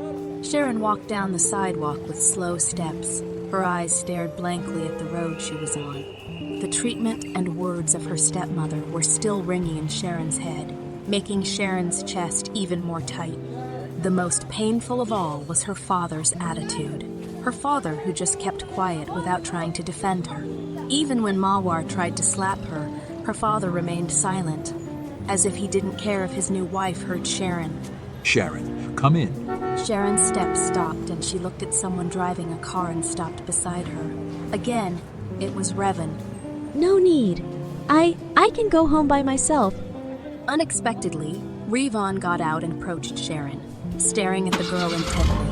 Sharon walked down the sidewalk with slow steps. Her eyes stared blankly at the road she was on. The treatment and words of her stepmother were still ringing in Sharon's head, making Sharon's chest even more tight. The most painful of all was her father's attitude. Her father, who just kept quiet without trying to defend her. Even when Mawar tried to slap her, her father remained silent, as if he didn't care if his new wife hurt Sharon. Sharon, come in. Sharon's steps stopped and she looked at someone driving a car and stopped beside her. Again, it was Revan. No need. I can go home by myself. Unexpectedly, Revan got out and approached Sharon, staring at the girl intently.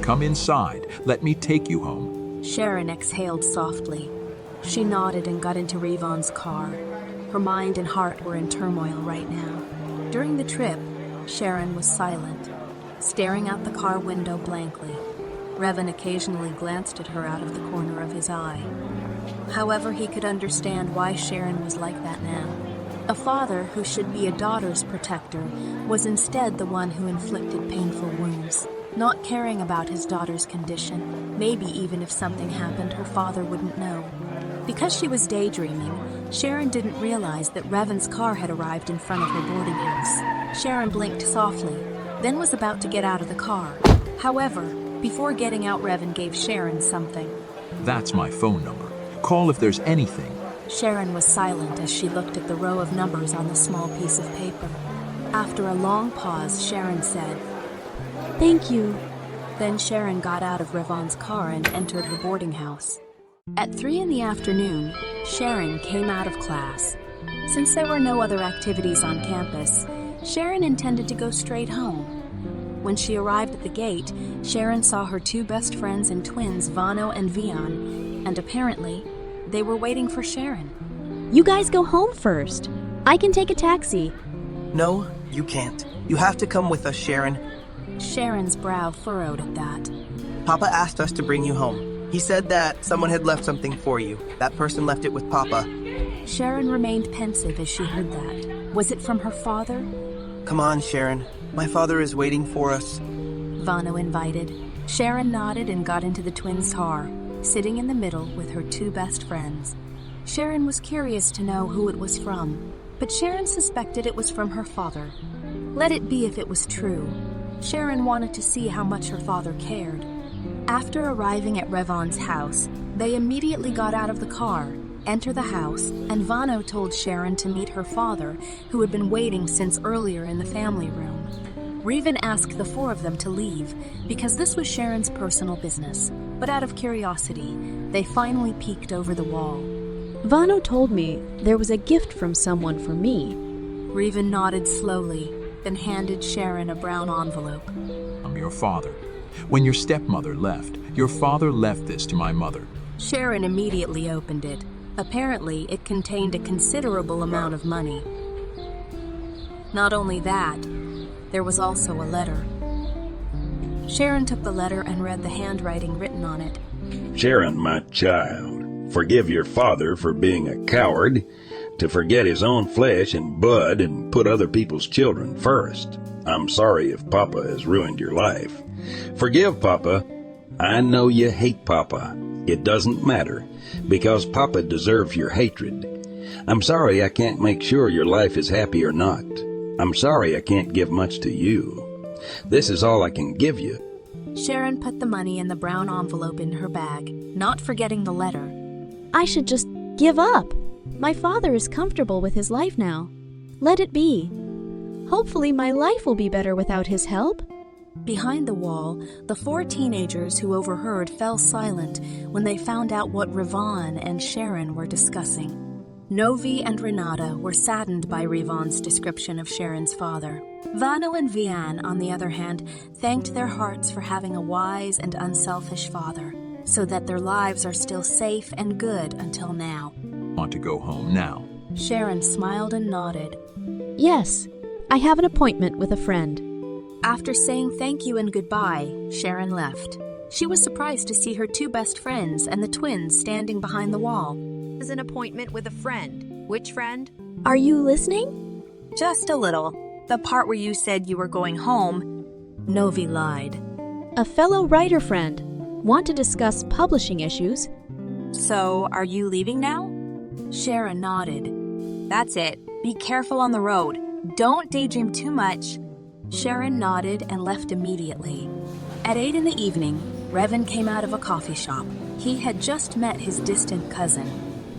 Come inside. Let me take you home. Sharon exhaled softly. She nodded and got into Revan's car. Her mind and heart were in turmoil right now. During the trip, Sharon was silent, staring out the car window blankly. Revan occasionally glanced at her out of the corner of his eye. However, he could understand why Sharon was like that now. A father who should be a daughter's protector was instead the one who inflicted painful wounds, not caring about his daughter's condition. Maybe even if something happened, her father wouldn't know. Because she was daydreaming, Sharon didn't realize that Revan's car had arrived in front of her boarding house. Sharon blinked softly, then was about to get out of the car. However, before getting out, Revan gave Sharon something. That's my phone number. Call if there's anything. Sharon was silent as she looked at the row of numbers on the small piece of paper. After a long pause, Sharon said, Thank you. Then Sharon got out of Revan's car and entered her boarding house. At 3 p.m, Sharon came out of class. Since there were no other activities on campus, Sharon intended to go straight home. When she arrived at the gate, Sharon saw her two best friends and twins, Vano and Vian, and apparently, they were waiting for Sharon. You guys go home first. I can take a taxi. No, you can't. You have to come with us, Sharon. Sharon's brow furrowed at that. Papa asked us to bring you home. He said that someone had left something for you. That person left it with Papa. Sharon remained pensive as she heard that. Was it from her father? Come on, Sharon. My father is waiting for us. Vano invited. Sharon nodded and got into the twins' car, sitting in the middle with her two best friends. Sharon was curious to know who it was from, but Sharon suspected it was from her father. Let it be if it was true. Sharon wanted to see how much her father cared. After arriving at Revan's house, they immediately got out of the car, entered the house, and Vano told Sharon to meet her father, who had been waiting since earlier in the family room. Revan asked the four of them to leave, because this was Sharon's personal business, but out of curiosity, they finally peeked over the wall. Vano told me there was a gift from someone for me. Revan nodded slowly, then handed Sharon a brown envelope. I'm your father. When your stepmother left, your father left this to my mother. Sharon immediately opened it. Apparently, it contained a considerable amount of money. Not only that, there was also a letter. Sharon took the letter and read the handwriting written on it. Sharon, my child, forgive your father for being a coward, to forget his own flesh and blood and put other people's children first. I'm sorry if Papa has ruined your life. Forgive Papa. I know you hate Papa. It doesn't matter, because Papa deserves your hatred. I'm sorry I can't make sure your life is happy or not. I'm sorry I can't give much to you. This is all I can give you. Sharon put the money in the brown envelope in her bag, not forgetting the letter. I should just give up. My father is comfortable with his life now. Let it be. Hopefully my life will be better without his help. Behind the wall, the four teenagers who overheard fell silent when they found out what Revan and Sharon were discussing. Novi and Renata were saddened by Revan's description of Sharon's father. Vano and Vian, on the other hand, thanked their hearts for having a wise and unselfish father, so that their lives are still safe and good until now. Want to go home now? Sharon smiled and nodded. Yes, I have an appointment with a friend. After saying thank you and goodbye, Sharon left. She was surprised to see her two best friends and the twins standing behind the wall. Is an appointment with a friend. Which friend? Are you listening? Just a little. The part where you said you were going home. Novi lied. A fellow writer friend. Want to discuss publishing issues? So, are you leaving now? Sharon nodded. That's it. Be careful on the road. Don't daydream too much. Sharon nodded and left immediately. At 8 in the evening, Revan came out of a coffee shop. He had just met his distant cousin.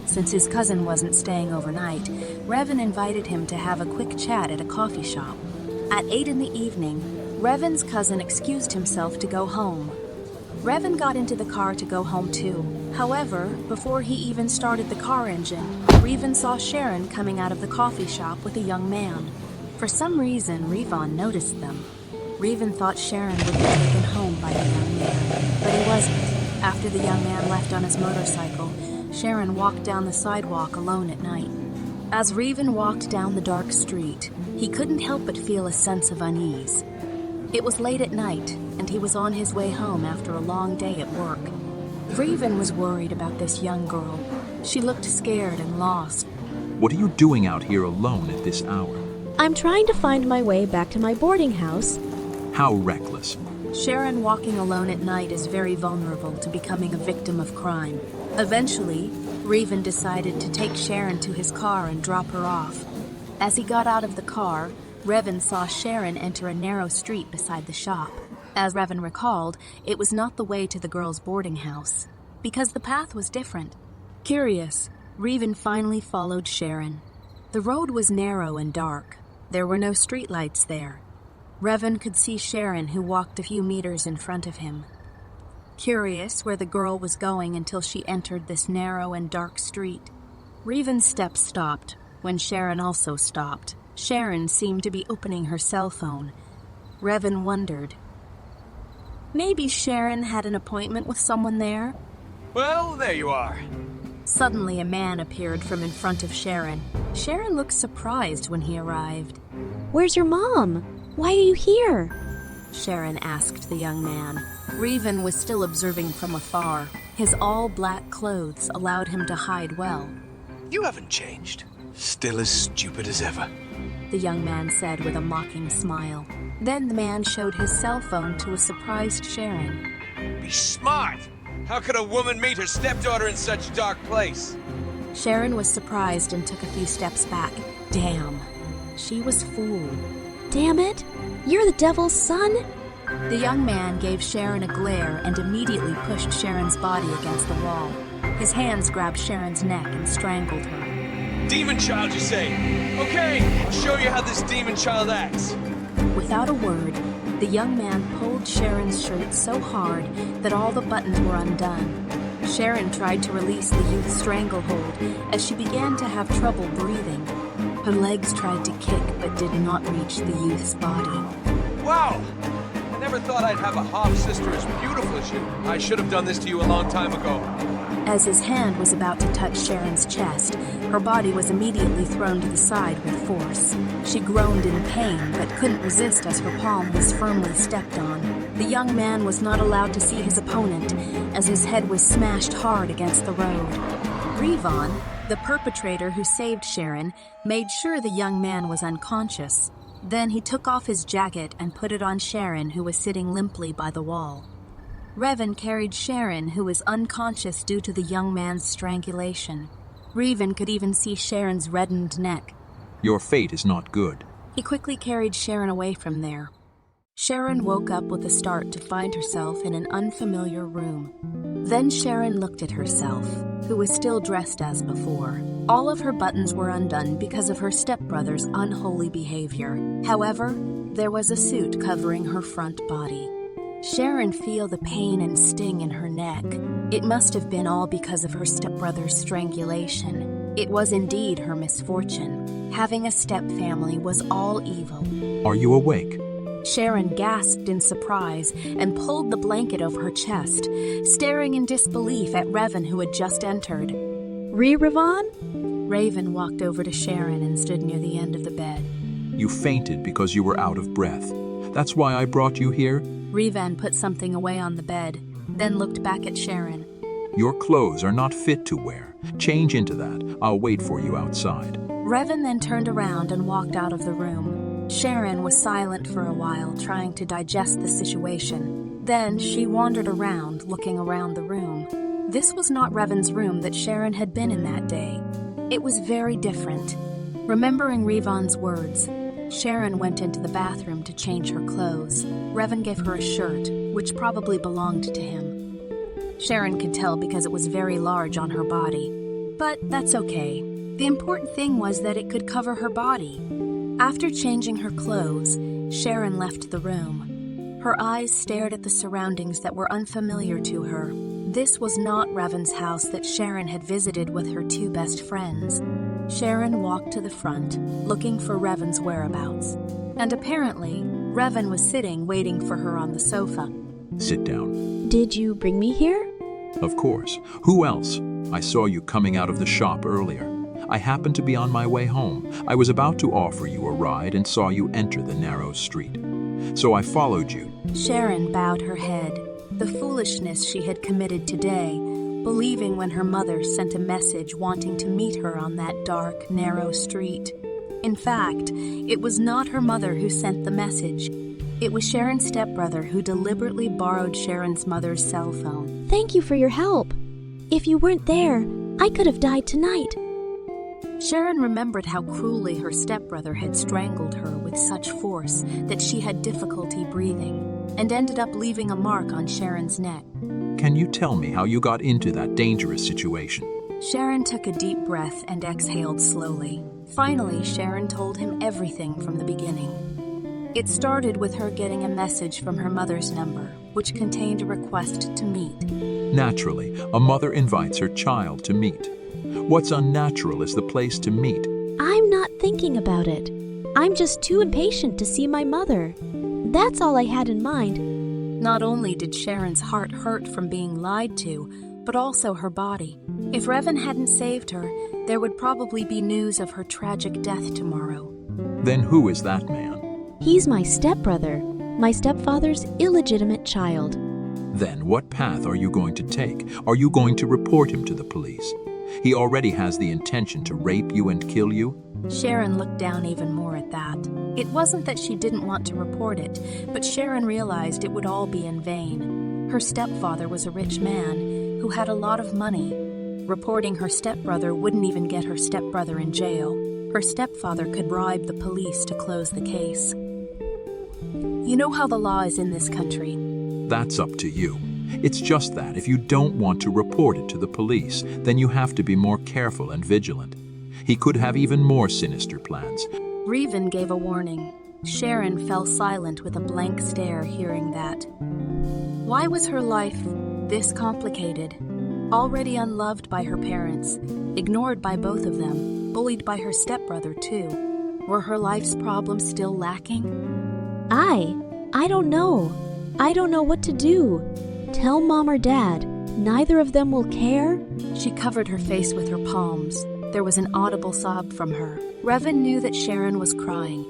Since his cousin wasn't staying overnight, Revan invited him to have a quick chat at a coffee shop. At 8 in the evening, Revan's cousin excused himself to go home. Revan got into the car to go home too. However, before he even started the car engine, Revan saw Sharon coming out of the coffee shop with a young man. For some reason, Revan noticed them. Revan thought Sharon would be taken home by the young man, but he wasn't. After the young man left on his motorcycle, Sharon walked down the sidewalk alone at night. As Revan walked down the dark street, he couldn't help but feel a sense of unease. It was late at night, and he was on his way home after a long day at work. Revan was worried about this young girl. She looked scared and lost. What are you doing out here alone at this hour? I'm trying to find my way back to my boarding house. How reckless. Sharon walking alone at night is very vulnerable to becoming a victim of crime. Eventually, Revan decided to take Sharon to his car and drop her off. As he got out of the car, Revan saw Sharon enter a narrow street beside the shop. As Revan recalled, it was not the way to the girl's boarding house, because the path was different. Curious, Revan finally followed Sharon. The road was narrow and dark. There were no streetlights there. Revan could see Sharon, who walked a few meters in front of him. Curious where the girl was going until she entered this narrow and dark street. Revan's steps stopped when Sharon also stopped. Sharon seemed to be opening her cell phone. Revan wondered. Maybe Sharon had an appointment with someone there? Well, there you are. Suddenly, a man appeared from in front of Sharon. Sharon looked surprised when he arrived. Where's your mom? Why are you here? Sharon asked the young man. Revan was still observing from afar. His all-black clothes allowed him to hide well. You haven't changed. Still as stupid as ever. The young man said with a mocking smile. Then the man showed his cell phone to a surprised Sharon. Be smart! How could a woman meet her stepdaughter in such a dark place? Sharon was surprised and took a few steps back. Damn. She was fooled. Damn it! You're the devil's son? The young man gave Sharon a glare and immediately pushed Sharon's body against the wall. His hands grabbed Sharon's neck and strangled her. Demon child, you say? Okay, I'll show you how this demon child acts. Without a word, the young man pulled Sharon's shirt so hard that all the buttons were undone. Sharon tried to release the youth's stranglehold as she began to have trouble breathing. Her legs tried to kick but did not reach the youth's body. Wow! I never thought I'd have a half-sister as beautiful as you. I should have done this to you a long time ago. As his hand was about to touch Sharon's chest, her body was immediately thrown to the side with force. She groaned in pain, but couldn't resist as her palm was firmly stepped on. The young man was not allowed to see his opponent, as his head was smashed hard against the road. Revan, the perpetrator who saved Sharon, made sure the young man was unconscious. Then he took off his jacket and put it on Sharon, who was sitting limply by the wall. Revan carried Sharon, who was unconscious due to the young man's strangulation. Revan could even see Sharon's reddened neck. Your fate is not good. He quickly carried Sharon away from there. Sharon woke up with a start to find herself in an unfamiliar room. Then Sharon looked at herself, who was still dressed as before. All of her buttons were undone because of her stepbrother's unholy behavior. However, there was a suit covering her front body. Sharon felt the pain and sting in her neck. It must have been all because of her stepbrother's strangulation. It was indeed her misfortune. Having a stepfamily was all evil. Are you awake? Sharon gasped in surprise and pulled the blanket over her chest, staring in disbelief at Revan, who had just entered. Revan? Raven walked over to Sharon and stood near the end of the bed. You fainted because you were out of breath. That's why I brought you here? Revan put something away on the bed. then looked back at Sharon. Your clothes are not fit to wear. Change into that. I'll wait for you outside. Revan then turned around and walked out of the room. Sharon was silent for a while, trying to digest the situation. Then she wandered around, looking around the room. This was not Revan's room that Sharon had been in that day. It was very different. Remembering Revon's words, Sharon went into the bathroom to change her clothes. Revan gave her a shirt, which probably belonged to him. Sharon could tell because it was very large on her body. But that's okay. The important thing was that it could cover her body. After changing her clothes, Sharon left the room. Her eyes stared at the surroundings that were unfamiliar to her. This was not Revan's house that Sharon had visited with her two best friends. Sharon walked to the front, looking for Revan's whereabouts. And apparently, Revan was sitting waiting for her on the sofa. Sit down. Did you bring me here? Of course. Who else? I saw you coming out of the shop earlier. I happened to be on my way home. I was about to offer you a ride and saw you enter the narrow street. So I followed you. Sharon bowed her head. The foolishness she had committed today, believing when her mother sent a message wanting to meet her on that dark, narrow street. In fact, it was not her mother who sent the message. It was Sharon's stepbrother who deliberately borrowed Sharon's mother's cell phone. Thank you for your help. If you weren't there, I could have died tonight. Sharon remembered how cruelly her stepbrother had strangled her with such force that she had difficulty breathing, and ended up leaving a mark on Sharon's neck. Can you tell me how you got into that dangerous situation? Sharon took a deep breath and exhaled slowly. Finally, Sharon told him everything from the beginning. It started with her getting a message from her mother's number, which contained a request to meet. Naturally, a mother invites her child to meet. What's unnatural is the place to meet. I'm not thinking about it. I'm just too impatient to see my mother. That's all I had in mind. Not only did Sharon's heart hurt from being lied to, but also her body. If Revan hadn't saved her, there would probably be news of her tragic death tomorrow. Then who is that man? He's my stepbrother, my stepfather's illegitimate child. Then what path are you going to take? Are you going to report him to the police? He already has the intention to rape you and kill you? Sharon looked down even more at that. It wasn't that she didn't want to report it, but Sharon realized it would all be in vain. Her stepfather was a rich man who had a lot of money. Reporting her stepbrother wouldn't even get her stepbrother in jail. Her stepfather could bribe the police to close the case. You know how the law is in this country. That's up to you. It's just that if you don't want to report it to the police, then you have to be more careful and vigilant. He could have even more sinister plans. Revan gave a warning. Sharon fell silent with a blank stare hearing that. Why was her life this complicated? Already unloved by her parents, ignored by both of them, bullied by her stepbrother too. Were her life's problems still lacking? I don't know. I don't know what to do. Tell Mom or Dad. Neither of them will care. She covered her face with her palms. There was an audible sob from her. Revan knew that Sharon was crying.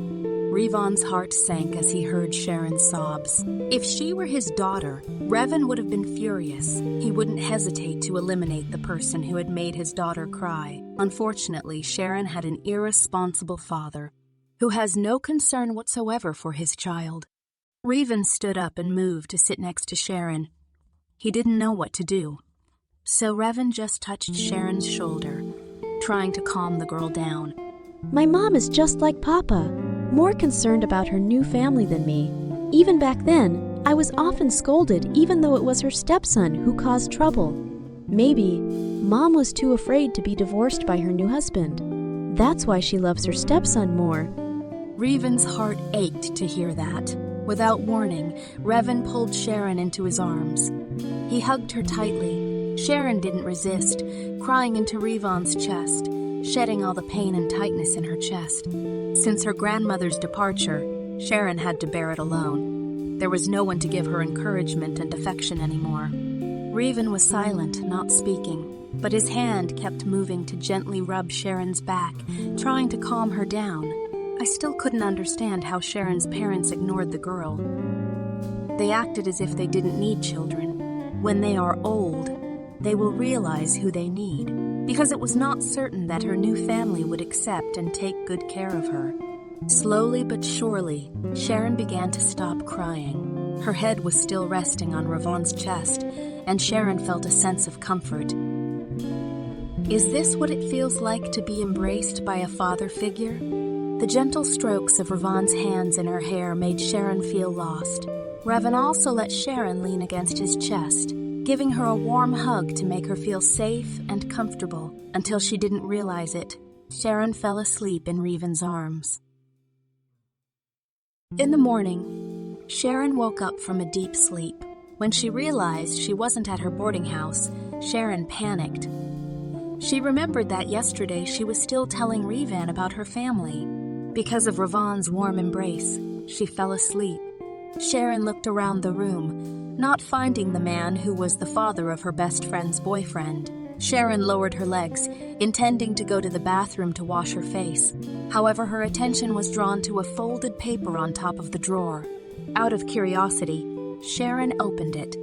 Revon's heart sank as he heard Sharon's sobs. If she were his daughter, Revan would have been furious. He wouldn't hesitate to eliminate the person who had made his daughter cry. Unfortunately, Sharon had an irresponsible father who has no concern whatsoever for his child. Revan stood up and moved to sit next to Sharon. He didn't know what to do. So Revan just touched Sharon's shoulder, trying to calm the girl down. My mom is just like Papa, more concerned about her new family than me. Even back then, I was often scolded even though it was her stepson who caused trouble. Maybe Mom was too afraid to be divorced by her new husband. That's why she loves her stepson more. Revan's heart ached to hear that. Without warning, Revan pulled Sharon into his arms. He hugged her tightly. Sharon didn't resist, crying into Revan's chest, shedding all the pain and tightness in her chest. Since her grandmother's departure, Sharon had to bear it alone. There was no one to give her encouragement and affection anymore. Revan was silent, not speaking, but his hand kept moving to gently rub Sharon's back, trying to calm her down. I still couldn't understand how Sharon's parents ignored the girl. They acted as if they didn't need children. When they are old, they will realize who they need, because it was not certain that her new family would accept and take good care of her. Slowly but surely, Sharon began to stop crying. Her head was still resting on Ravon's chest, and Sharon felt a sense of comfort. Is this what it feels like to be embraced by a father figure? The gentle strokes of Ravon's hands in her hair made Sharon feel lost. Revan also let Sharon lean against his chest, giving her a warm hug to make her feel safe and comfortable. Until she didn't realize it, Sharon fell asleep in Revan's arms. In the morning, Sharon woke up from a deep sleep. When she realized she wasn't at her boarding house, Sharon panicked. She remembered that yesterday she was still telling Revan about her family. Because of Ravon's warm embrace, she fell asleep. Sharon looked around the room, not finding the man who was the father of her best friend's boyfriend. Sharon lowered her legs, intending to go to the bathroom to wash her face. However, her attention was drawn to a folded paper on top of the drawer. Out of curiosity, Sharon opened it.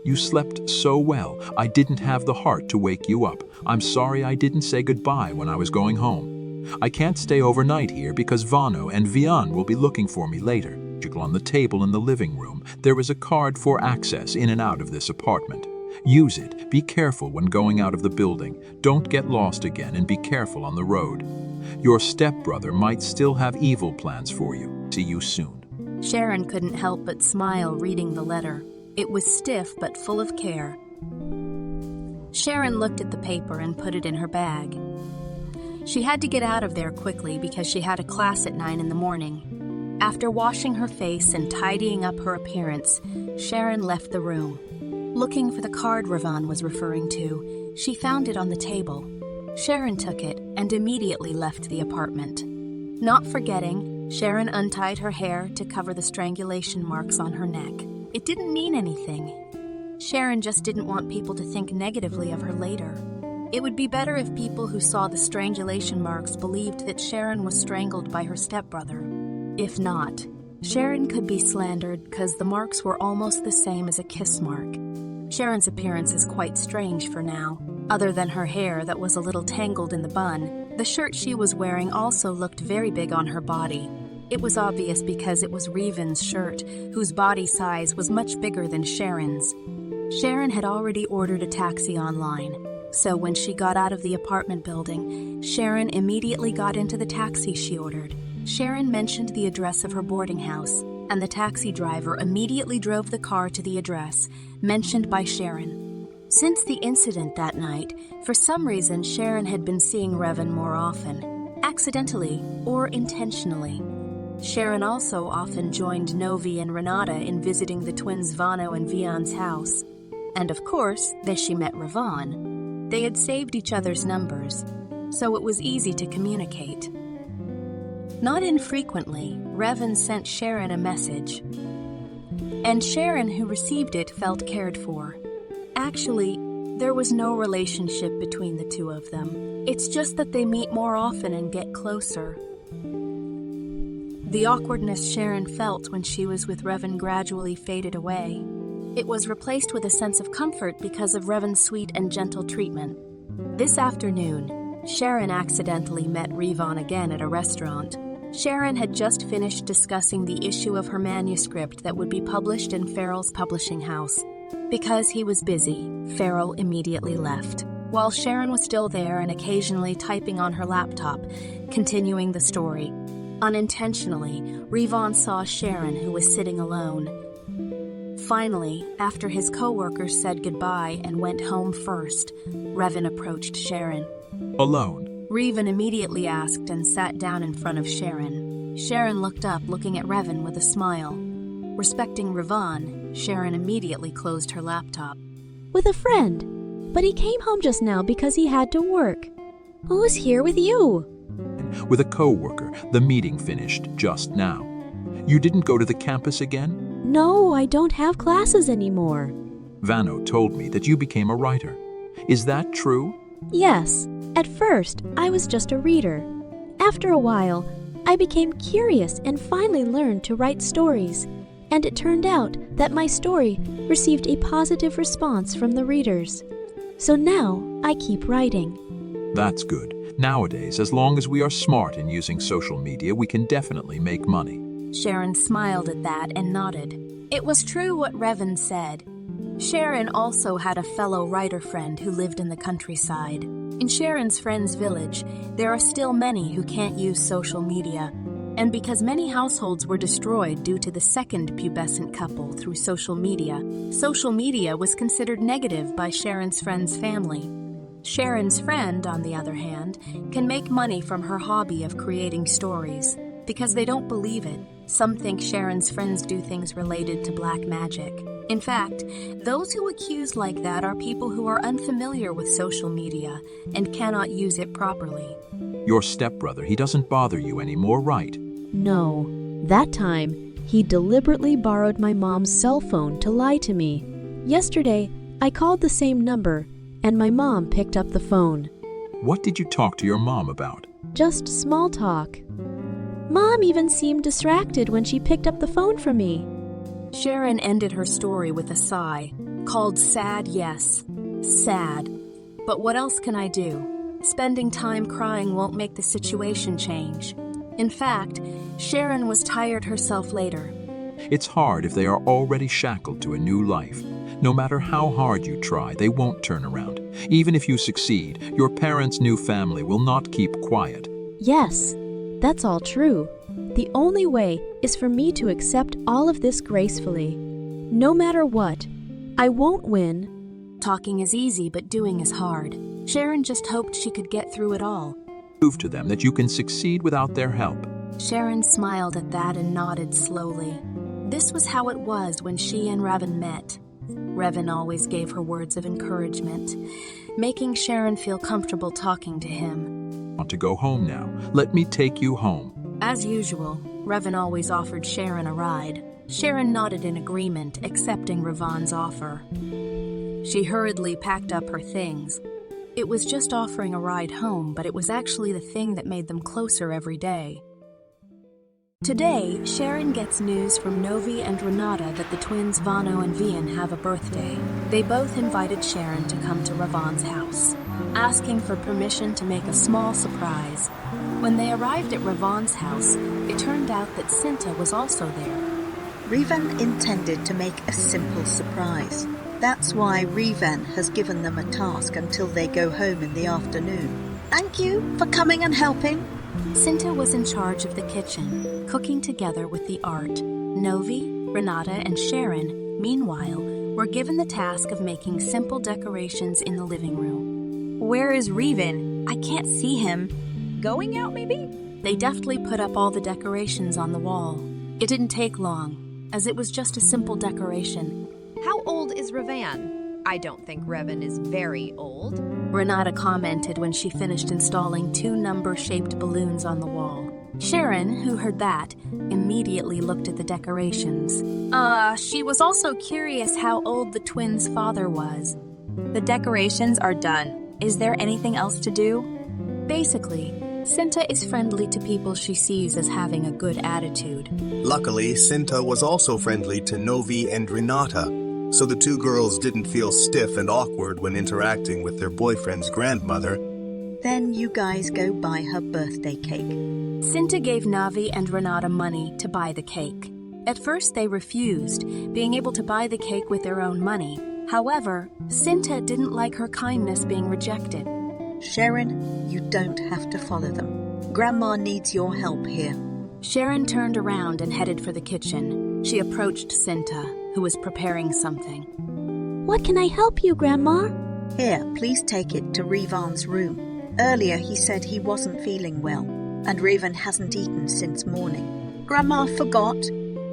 You slept so well, I didn't have the heart to wake you up. I'm sorry I didn't say goodbye when I was going home. I can't stay overnight here because Vano and Vian will be looking for me later. On the table in the living room, there is a card for access in and out of this apartment. Use it. Be careful when going out of the building. Don't get lost again and be careful on the road. Your stepbrother might still have evil plans for you. See you soon. Sharon couldn't help but smile reading the letter. It was stiff but full of care. Sharon looked at the paper and put it in her bag. She had to get out of there quickly because she had a class at 9 in the morning. After washing her face and tidying up her appearance, Sharon left the room. Looking for the card Ravon was referring to, she found it on the table. Sharon took it and immediately left the apartment. Not forgetting, Sharon untied her hair to cover the strangulation marks on her neck. It didn't mean anything. Sharon just didn't want people to think negatively of her later. It would be better if people who saw the strangulation marks believed that Sharon was strangled by her stepbrother. If not, Sharon could be slandered because the marks were almost the same as a kiss mark. Sharon's appearance is quite strange for now. Other than her hair that was a little tangled in the bun, the shirt she was wearing also looked very big on her body. It was obvious because it was Revan's shirt, whose body size was much bigger than Sharon's. Sharon had already ordered a taxi online, so when she got out of the apartment building, Sharon immediately got into the taxi she ordered. Sharon mentioned the address of her boarding house, and the taxi driver immediately drove the car to the address mentioned by Sharon. Since the incident that night, for some reason Sharon had been seeing Revan more often, accidentally or intentionally. Sharon also often joined Novi and Renata in visiting the twins Vano and Vian's house. And of course, there she met Ravon. They had saved each other's numbers, so it was easy to communicate. Not infrequently, Revan sent Sharon a message, and Sharon, who received it, felt cared for. Actually, there was no relationship between the two of them. It's just that they meet more often and get closer. The awkwardness Sharon felt when she was with Revan gradually faded away. It was replaced with a sense of comfort because of Revan's sweet and gentle treatment. This afternoon, Sharon accidentally met Revan again at a restaurant. Sharon had just finished discussing the issue of her manuscript that would be published in Farrell's publishing house. Because he was busy, Farrell immediately left, while Sharon was still there and occasionally typing on her laptop, continuing the story. Unintentionally, Revan saw Sharon, who was sitting alone. Finally, after his co-workers said goodbye and went home first, Revan approached Sharon. Alone? Revan immediately asked and sat down in front of Sharon. Sharon looked up, looking at Revan with a smile. Respecting Revan, Sharon immediately closed her laptop. With a friend, but he came home just now because he had to work. Who's here with you? With a co-worker. The meeting finished just now. You didn't go to the campus again? No, I don't have classes anymore. Vano told me that you became a writer. Is that true? Yes. At first, I was just a reader. After a while, I became curious and finally learned to write stories. and it turned out that my story received a positive response from the readers. So now I keep writing. That's good. Nowadays, as long as we are smart in using social media, we can definitely make money. Sharon smiled at that and nodded. It was true what Revan said. Sharon also had a fellow writer friend who lived in the countryside. In Sharon's friend's village, there are still many who can't use social media. And because many households were destroyed due to the second pubescent couple through social media was considered negative by Sharon's friend's family. Sharon's friend, on the other hand, can make money from her hobby of creating stories. Because they don't believe it, some think Sharon's friends do things related to black magic. In fact, those who accuse like that are people who are unfamiliar with social media and cannot use it properly. Your stepbrother, he doesn't bother you anymore, right? No, that time he deliberately borrowed my mom's cell phone to lie to me. Yesterday, I called the same number, and my mom picked up the phone. What did you talk to your mom about? Just small talk. Mom even seemed distracted when she picked up the phone from me. Sharon ended her story with a sigh, called sad, yes. Sad. But what else can I do? Spending time crying won't make the situation change. In fact, Sharon was tired herself later. It's hard if they are already shackled to a new life. No matter how hard you try, they won't turn around. Even if you succeed, your parents' new family will not keep quiet. Yes, that's all true. The only way is for me to accept all of this gracefully. No matter what, I won't win. Talking is easy, but doing is hard. Sharon just hoped she could get through it all. Prove to them that you can succeed without their help. Sharon smiled at that and nodded slowly. This was how it was when she and Revan met. Revan always gave her words of encouragement, making Sharon feel comfortable talking to him. Want to go home now? Let me take you home. As usual, Revan always offered Sharon a ride. Sharon nodded in agreement, accepting Revan's offer. She hurriedly packed up her things. It was just offering a ride home, but it was actually the thing that made them closer every day. Today, Sharon gets news from Novi and Renata that the twins Vano and Vian have a birthday. They both invited Sharon to come to Revan's house, asking for permission to make a small surprise. When they arrived at Revan's house, it turned out that Cinta was also there. Revan intended to make a simple surprise. That's why Revan has given them a task until they go home in the afternoon. Thank you for coming and helping. Cinta was in charge of the kitchen, cooking together with the art. Novi, Renata, and Sharon, meanwhile, were given the task of making simple decorations in the living room. Where is Revan? I can't see him. Going out, maybe? They deftly put up all the decorations on the wall. It didn't take long, as it was just a simple decoration. How old is Revan? I don't think Revan is very old. Renata commented when she finished installing 2 number-shaped balloons on the wall. Sharon, who heard that, immediately looked at the decorations. She was also curious how old the twins' father was. The decorations are done. Is there anything else to do? Basically, Cinta is friendly to people she sees as having a good attitude. Luckily, Cinta was also friendly to Novi and Renata, so the 2 girls didn't feel stiff and awkward when interacting with their boyfriend's grandmother. Then you guys go buy her birthday cake. Cinta gave Navi and Renata money to buy the cake. At first they refused, being able to buy the cake with their own money. However, Cinta didn't like her kindness being rejected. Sharon, you don't have to follow them. Grandma needs your help here. Sharon turned around and headed for the kitchen. She approached Cinta, who was preparing something. What can I help you, Grandma? Here, please take it to Revan's room. Earlier he said he wasn't feeling well, and Revan hasn't eaten since morning. Grandma forgot.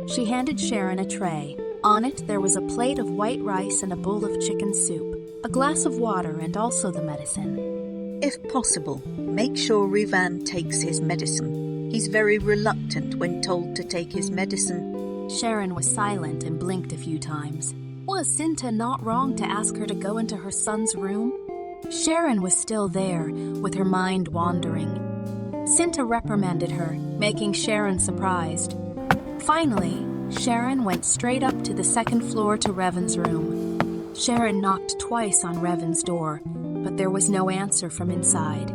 She handed Sharon a tray. On it there was a plate of white rice and a bowl of chicken soup, a glass of water, and also the medicine. If possible, make sure Revan takes his medicine. He's very reluctant when told to take his medicine. Sharon was silent and blinked a few times. Was Cinta not wrong to ask her to go into her son's room? Sharon was still there, with her mind wandering. Cinta reprimanded her, making Sharon surprised. Finally, Sharon went straight up to the second floor to Revan's room. Sharon knocked twice on Revan's door, but there was no answer from inside.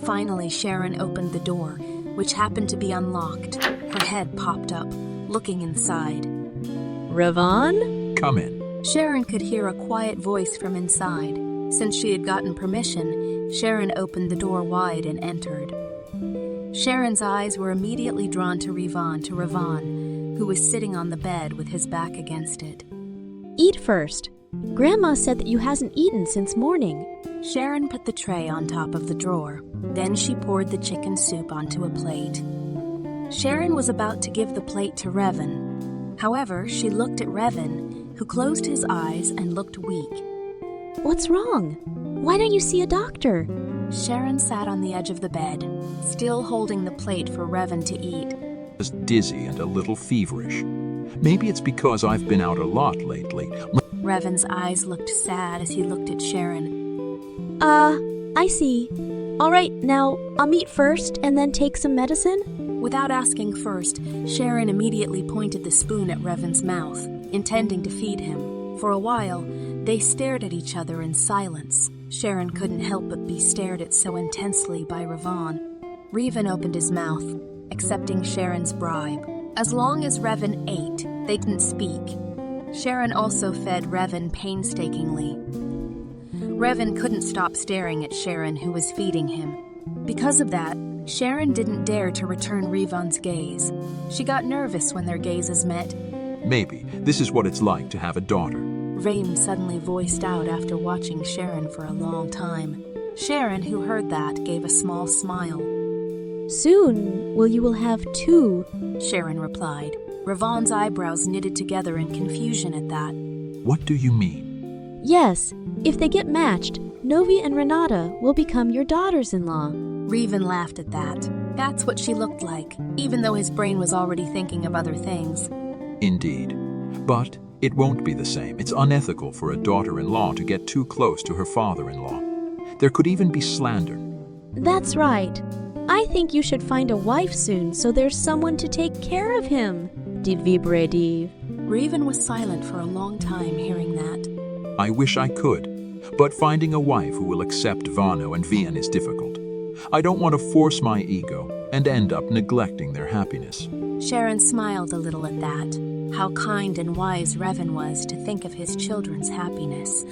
Finally, Sharon opened the door, which happened to be unlocked. Her head popped up, looking inside. Revan? Come in. Sharon could hear a quiet voice from inside. Since she had gotten permission, Sharon opened the door wide and entered. Sharon's eyes were immediately drawn to Revan, who was sitting on the bed with his back against it. Eat first. Grandma said that you hasn't eaten since morning. Sharon put the tray on top of the drawer. Then she poured the chicken soup onto a plate. Sharon was about to give the plate to Revan. However, she looked at Revan, who closed his eyes and looked weak. What's wrong? Why don't you see a doctor? Sharon sat on the edge of the bed, still holding the plate for Revan to eat. Just dizzy and a little feverish. Maybe it's because I've been out a lot lately. Revan's eyes looked sad as he looked at Sharon. I see. All right, now I'll eat first and then take some medicine? Without asking first, Sharon immediately pointed the spoon at Revan's mouth, intending to feed him. For a while, they stared at each other in silence. Sharon couldn't help but be stared at so intensely by Revan. Revan opened his mouth, accepting Sharon's bribe. As long as Revan ate, they didn't speak. Sharon also fed Revan painstakingly. Revan couldn't stop staring at Sharon, who was feeding him. Because of that, Sharon didn't dare to return Revan's gaze. She got nervous when their gazes met. Maybe this is what it's like to have a daughter. Revan suddenly voiced out after watching Sharon for a long time. Sharon, who heard that, gave a small smile. Soon you will have two, Sharon replied. Revan's eyebrows knitted together in confusion at that. What do you mean? Yes, if they get matched, Novi and Renata will become your daughters-in-law. Revan laughed at that. That's what she looked like, even though his brain was already thinking of other things. Indeed. But it won't be the same. It's unethical for a daughter-in-law to get too close to her father-in-law. There could even be slander. That's right. I think you should find a wife soon so there's someone to take care of him. Div vibre div. Revan was silent for a long time hearing that. I wish I could, but finding a wife who will accept Vano and Vian is difficult. I don't want to force my ego and end up neglecting their happiness. Sharon smiled a little at that. How kind and wise Revan was to think of his children's happiness.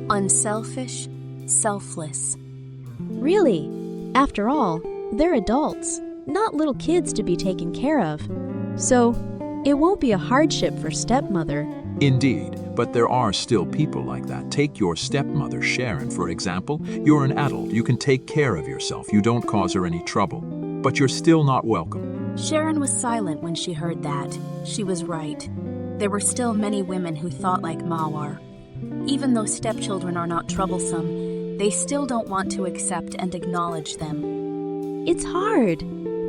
Unselfish, selfless. Really? After all, they're adults, not little kids to be taken care of. So, it won't be a hardship for stepmother. Indeed, but there are still people like that. Take your stepmother, Sharon, for example. You're an adult. You can take care of yourself. You don't cause her any trouble. But you're still not welcome. Sharon was silent when she heard that. She was right. There were still many women who thought like Mawar. Even though stepchildren are not troublesome, they still don't want to accept and acknowledge them. It's hard.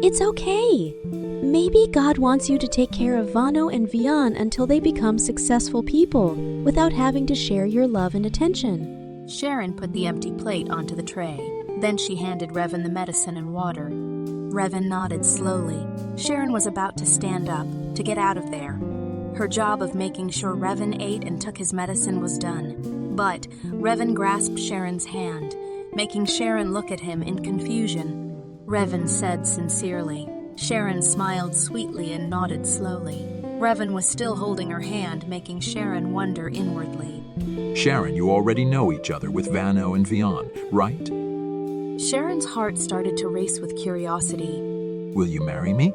It's okay. Maybe God wants you to take care of Vano and Vian until they become successful people, without having to share your love and attention. Sharon put the empty plate onto the tray. Then she handed Revan the medicine and water. Revan nodded slowly. Sharon was about to stand up, to get out of there. Her job of making sure Revan ate and took his medicine was done. But Revan grasped Sharon's hand, making Sharon look at him in confusion. Revan said sincerely. Sharon smiled sweetly and nodded slowly. Revan was still holding her hand, making Sharon wonder inwardly. Sharon, you already know each other with Vano and Vian, right? Sharon's heart started to race with curiosity. Will you marry me?